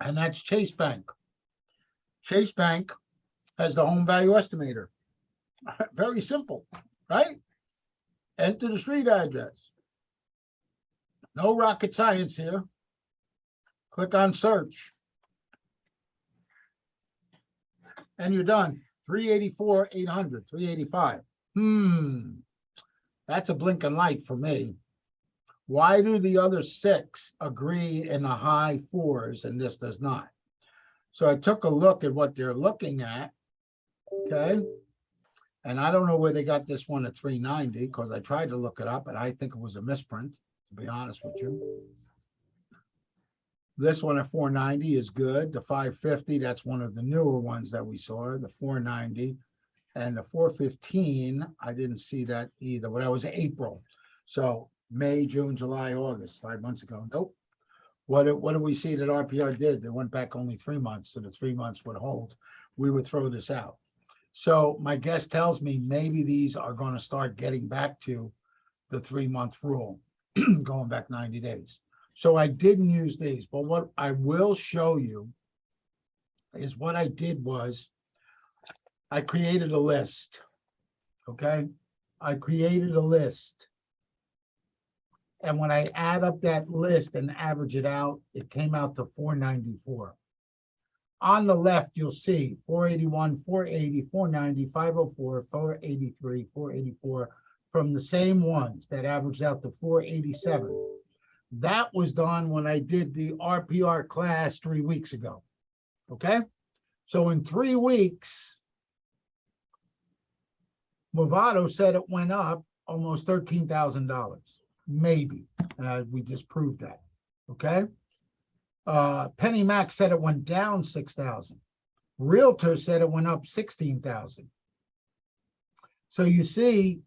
[SPEAKER 3] And that's Chase Bank. Chase Bank has the home value estimator. Very simple, right? Enter the street address. No rocket science here. Click on search. And you're done. 384, 800, 385. That's a blinking light for me. Why do the other 6 agree in the high 4s and this does not? So I took a look at what they're looking at. Okay. And I don't know where they got this one at 390 because I tried to look it up and I think it was a misprint, to be honest with you. This one at 490 is good. The 550, that's one of the newer ones that we saw, the 490. And the 415, I didn't see that either. Well, that was April. So May, June, July, August, 5 months ago. Nope. What did we see that RPR did? They went back only 3 months, so the 3 months would hold. We would throw this out. So my guess tells me maybe these are going to start getting back to the 3-month rule, going back 90 days. So I didn't use these, but what I will show you is what I did was I created a list, okay? I created a list. And when I add up that list and average it out, it came out to 494. On the left, you'll see 481, 480, 490, 504, 483, 484 from the same ones that averaged out to 487. That was done when I did the RPR class 3 weeks ago, okay? So in 3 weeks, Movado said it went up almost $13,000, maybe. We just proved that, okay? Penny Mac said it went down 6,000. Realtor said it went up 16,000. So you see,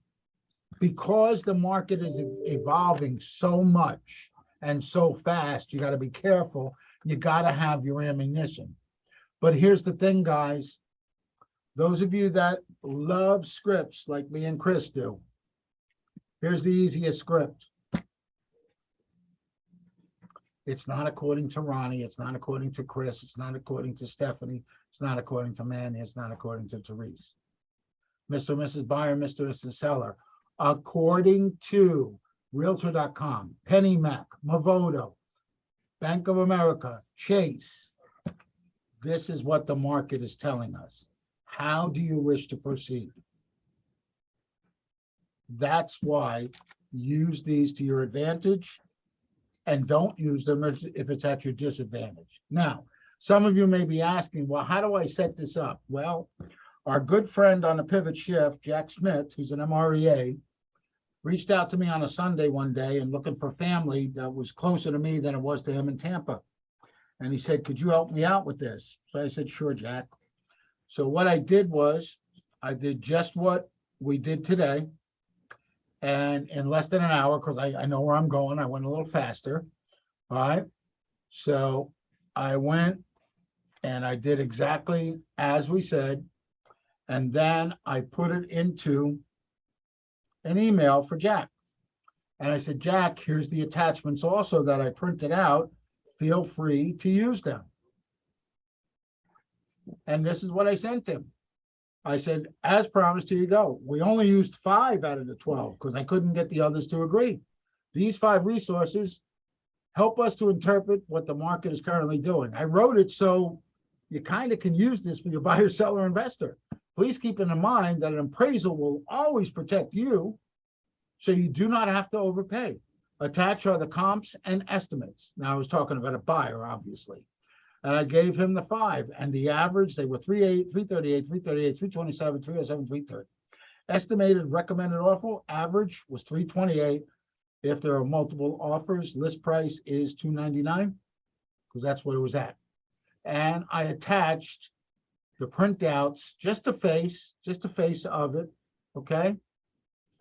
[SPEAKER 3] because the market is evolving so much and so fast, you got to be careful. You got to have your ammunition. But here's the thing, guys. Those of you that love scripts like me and Chris do, here's the easiest script. It's not according to Ronnie. It's not according to Chris. It's not according to Stephanie. It's not according to Manny. It's not according to Therese. Mr. and Mrs. Buyer, Mr. and Mrs. Seller. According to Realtor.com, Penny Mac, Movado, Bank of America, Chase, this is what the market is telling us. How do you wish to proceed? That's why use these to your advantage and don't use them if it's at your disadvantage. Now, some of you may be asking, well, how do I set this up? Well, our good friend on the pivot shift, Jack Smith, who's an MREA, reached out to me on a Sunday one day and looking for family that was closer to me than it was to him in Tampa. And he said, could you help me out with this? So I said, sure, Jack. So what I did was I did just what we did today. And in less than an hour, because I know where I'm going, I went a little faster. All right. So I went and I did exactly as we said. And then I put it into an email for Jack. And I said, Jack, here's the attachments also that I printed out. Feel free to use them. And this is what I sent him. I said, as promised, here you go. We only used 5 out of the 12 because I couldn't get the others to agree. These 5 resources help us to interpret what the market is currently doing. I wrote it so you kind of can use this for your buyer, seller, investor. Please keep in mind that an appraisal will always protect you, so you do not have to overpay. Attached are the comps and estimates. Now I was talking about a buyer, obviously. And I gave him the 5, and the average, they were 3.8, 3.38, 3.38, 3.27, 3.07, 3.30. Estimated recommended offer average was 3.28. If there are multiple offers, list price is $299, because that's what it was at. And I attached the printouts, just a face of it, okay?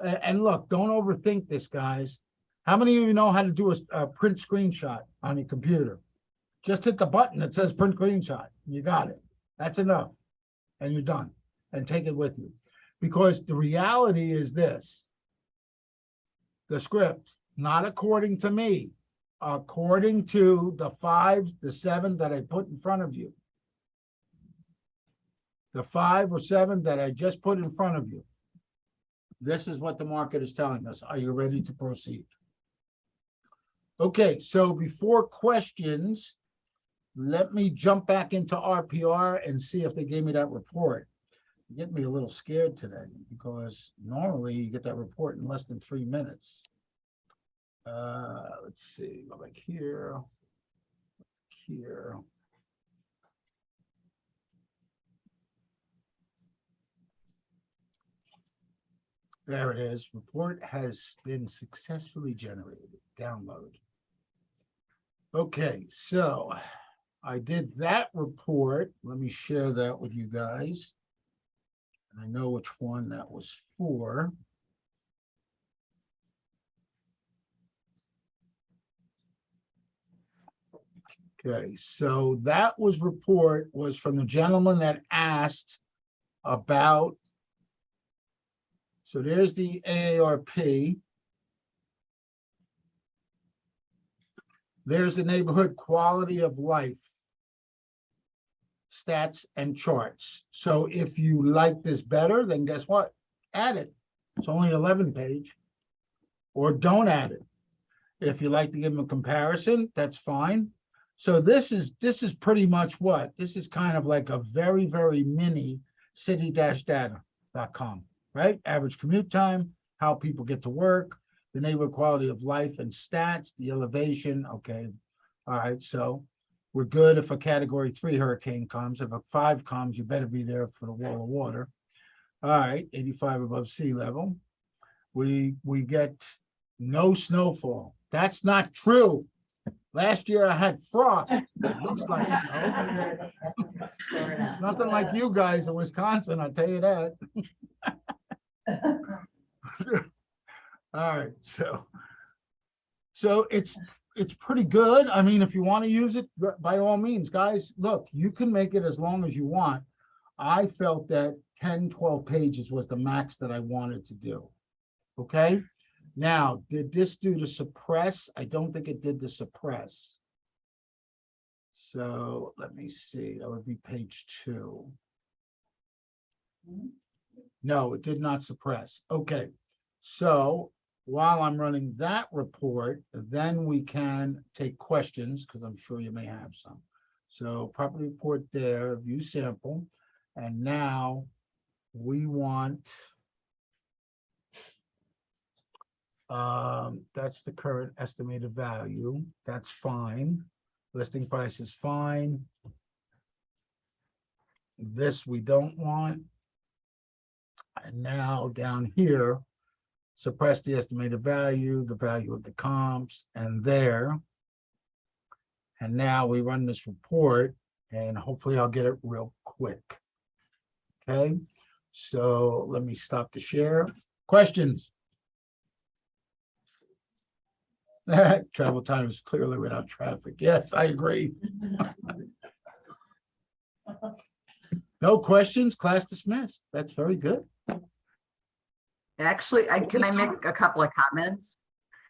[SPEAKER 3] And look, don't overthink this, guys. How many of you know how to do a print screenshot on your computer? Just hit the button that says print screenshot. You got it. That's enough. And you're done. And take it with you. Because the reality is this. The script, not according to me, according to the 5, the 7 that I put in front of you. The 5 or 7 that I just put in front of you. This is what the market is telling us. Are you ready to proceed? Okay, so before questions, let me jump back into RPR and see if they gave me that report. You get me a little scared today because normally you get that report in less than 3 minutes. Let's see, go back here, here. There it is. Report has been successfully generated. Download. Okay, so I did that report. Let me share that with you guys. And I know which one that was for. Okay, so that report was from the gentleman that asked about. So there's the AARP. There's the neighborhood quality of life stats and charts. So if you like this better, then guess what? Add it. It's only 11 page. Or don't add it. If you like to give them a comparison, that's fine. So this is pretty much what? This is kind of like a very, very mini city-data.com, right? Average commute time, how people get to work, the neighborhood quality of life and stats, the elevation. Okay. All right. So we're good if a category 3 hurricane comes. If a 5 comes, you better be there for the wall of water. All right. 85 above sea level. We get no snowfall. That's not true. Last year I had frost. It looks like snow. It's nothing like you guys in Wisconsin, I'll tell you that. All right, so it's pretty good. I mean, if you want to use it, by all means, guys, look, you can make it as long as you want. I felt that 10, 12 pages was the max that I wanted to do. Okay. Now, did this do the suppress? I don't think it did the suppress. So let me see. That would be page 2. No, it did not suppress. Okay. So while I'm running that report, then we can take questions because I'm sure you may have some. So property report there, view sample. And now we want, that's the current estimated value. That's fine. Listing price is fine. This we don't want. And now down here, suppress the estimated value, the value of the comps, and there. And now we run this report, and hopefully I'll get it real quick. Okay, so let me stop the share. Questions? Travel time is clearly without traffic. Yes, I agree. No questions, class dismissed. That's very good.
[SPEAKER 5] Actually, can I make a couple of comments?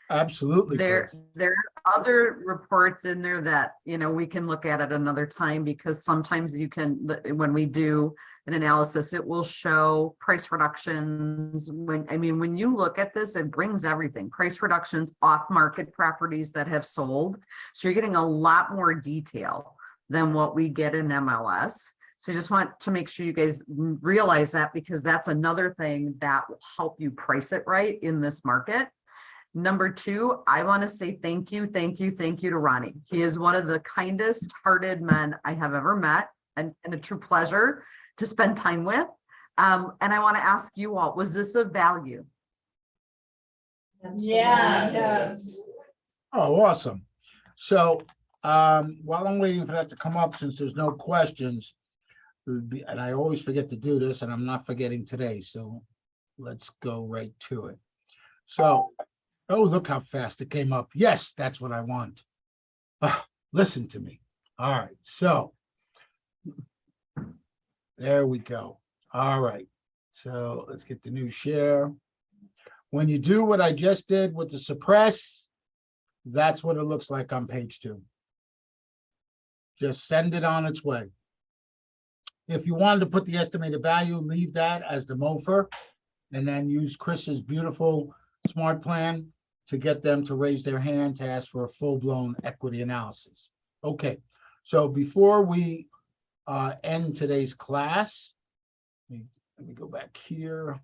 [SPEAKER 3] Absolutely.
[SPEAKER 5] There
[SPEAKER 3] Chris.
[SPEAKER 5] are other reports in there that, we can look at at another time, because sometimes you can, when we do an analysis, it will show price reductions. When you look at this, it brings everything, price reductions, off-market properties that have sold. So you're getting a lot more detail than what we get in MLS. So I just want to make sure you guys realize that, because that's another thing that will help you price it right in this market. Number 2, I want to say thank you to Ronnie. He is one of the kindest hearted men I have ever met, and a true pleasure to spend time with. And I want to ask you all, was this of value?
[SPEAKER 4] Yes.
[SPEAKER 3] Oh, awesome. So while I'm waiting for that to come up, since there's no questions, and I always forget to do this, and I'm not forgetting today, so let's go right to it. So, oh, look how fast it came up. Yes, that's what I want. Listen to me. All right, so there we go. All right, so let's get the new share. When you do what I just did with the suppress, that's what it looks like on page 2. Just send it on its way. If you wanted to put the estimated value, leave that as the MOFR, and then use Chris's beautiful smart plan to get them to raise their hand to ask for a full-blown equity analysis. Okay, so before we end today's class, let me go back here.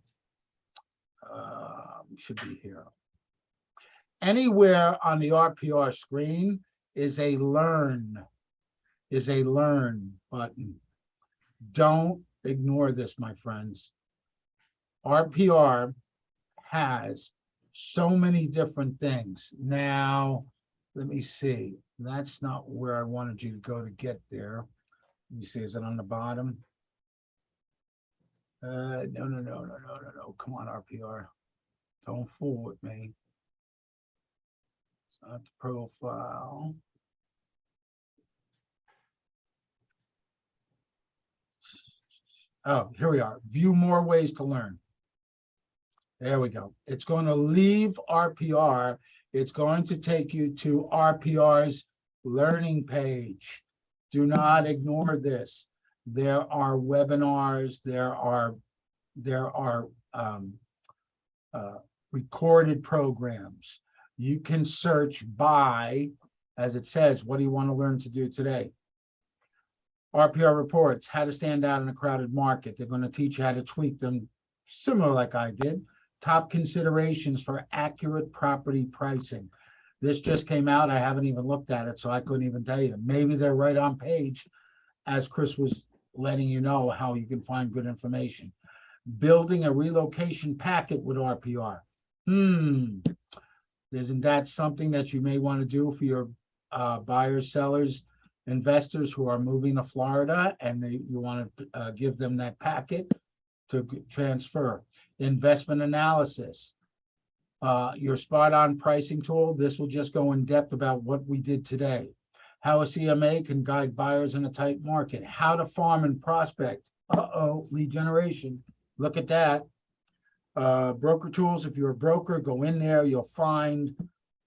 [SPEAKER 3] Should be here. Anywhere on the RPR screen is a learn button. Don't ignore this, my friends. RPR has so many different things. Now, let me see. That's not where I wanted you to go to get there. Let me see, is it on the bottom? No. Come on, RPR. Don't fool with me. It's not the profile. Oh, here we are. View more ways to learn. There we go. It's going to leave RPR. It's going to take you to RPR's learning page. Do not ignore this. There are webinars. There are recorded programs. You can search by, as it says, what do you want to learn to do today? RPR reports, how to stand out in a crowded market. They're going to teach you how to tweak them, similar like I did. Top considerations for accurate property pricing. This just came out. I haven't even looked at it, so I couldn't even tell you. Maybe they're right on page, as Chris was letting you know how you can find good information. Building a relocation packet with RPR. Isn't that something that you may want to do for your buyers, sellers, investors who are moving to Florida, and you want to give them that packet to transfer? Investment analysis. Your spot on pricing tool. This will just go in depth about what we did today. How a CMA can guide buyers in a tight market. How to farm and prospect. Lead generation. Look at that. Broker tools. If you're a broker, go in there. You'll find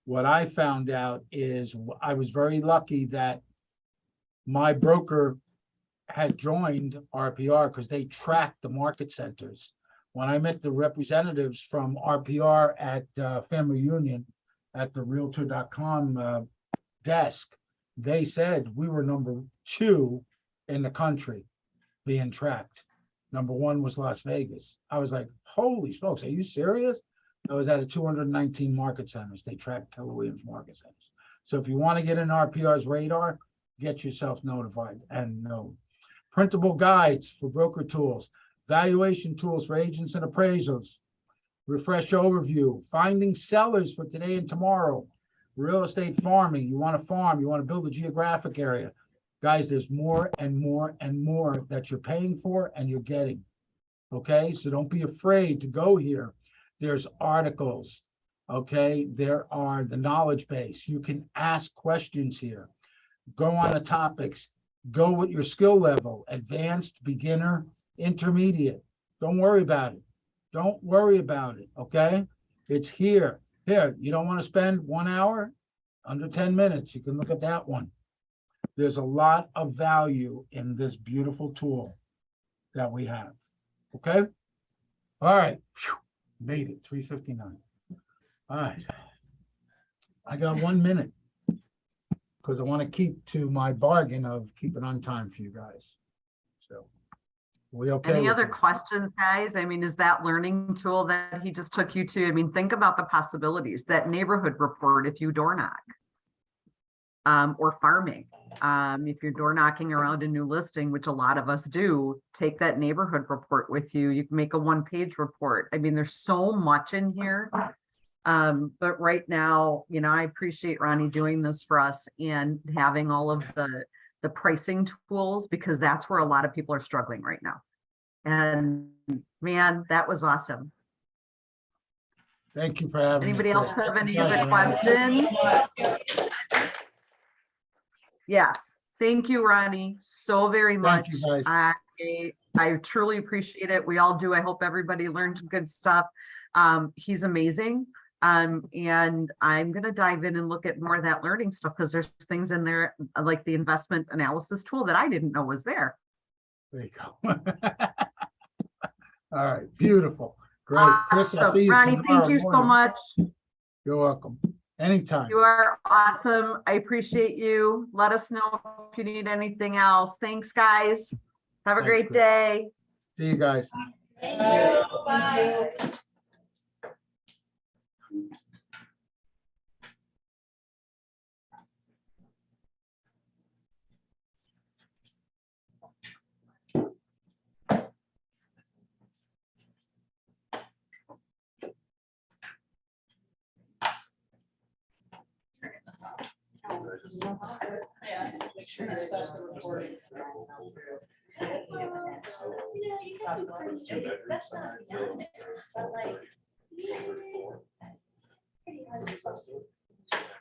[SPEAKER 3] what I found out is I was very lucky that my broker had joined RPR because they tracked the market centers. When I met the representatives from RPR at Family Union at the Realtor.com desk, they said we were number 2 in the country being tracked. Number 1 was Las Vegas. I was like, holy smokes, are you serious? I was at 219 market centers. They tracked Keller Williams market centers. So if you want to get in RPR's radar, get yourself notified and know. Printable guides for broker tools, valuation tools for agents and appraisals, refresh overview, finding sellers for today and tomorrow, real estate farming. You want to farm, you want to build a geographic area. Guys, there's more and more and more that you're paying for and you're getting. Okay, so don't be afraid to go here. There's articles. Okay, there are the knowledge base. You can ask questions here. Go on the topics. Go with your skill level, advanced, beginner, intermediate. Don't worry about it. Don't worry about it, okay? It's here. Here, you don't want to spend 1 hour? Under 10 minutes, you can look at that one. There's a lot of value in this beautiful tool that we have, okay? All right, whew, made it, 3:59. All right, I got 1 minute because I want to keep to my bargain of keeping on time for you guys. So, we okay?
[SPEAKER 5] Any
[SPEAKER 3] with
[SPEAKER 5] other
[SPEAKER 3] this?
[SPEAKER 5] questions, guys? I mean, is that learning tool that he just took you to? I mean, think about the possibilities. That neighborhood report if you door knock. Or farming. If you're door knocking around a new listing, which a lot of us do, take that neighborhood report with you. You can make a 1-page report. I mean, there's so much in here. But right now, you know, I appreciate Ronnie doing this for us and having all of the pricing tools, because that's where a lot of people are struggling right now. And man, that was awesome.
[SPEAKER 3] Thank you for having me.
[SPEAKER 5] Anybody else
[SPEAKER 3] Chris.
[SPEAKER 5] have any
[SPEAKER 3] Pleasure,
[SPEAKER 5] other
[SPEAKER 3] man.
[SPEAKER 5] questions? Yes, thank you, Ronnie, so very much.
[SPEAKER 3] Thank you, guys.
[SPEAKER 5] I truly appreciate it. We all do. I hope everybody learned good stuff. He's amazing. And I'm gonna dive in and look at more of that learning stuff because there's things in there like the investment analysis tool that I didn't know was there.
[SPEAKER 3] There you go. All right, beautiful. Great. Chris, I'll
[SPEAKER 5] Awesome.
[SPEAKER 3] see you
[SPEAKER 5] Ronnie,
[SPEAKER 3] tomorrow
[SPEAKER 5] thank you so
[SPEAKER 3] morning.
[SPEAKER 5] much.
[SPEAKER 3] You're welcome. Anytime.
[SPEAKER 5] You are awesome. I appreciate you. Let us know if you need anything else. Thanks, guys. Have a
[SPEAKER 3] Thanks,
[SPEAKER 5] great
[SPEAKER 3] Chris.
[SPEAKER 5] day.
[SPEAKER 3] See you guys.
[SPEAKER 4] Thank you. Bye.
[SPEAKER 6] Yeah. That's not nothing, but like.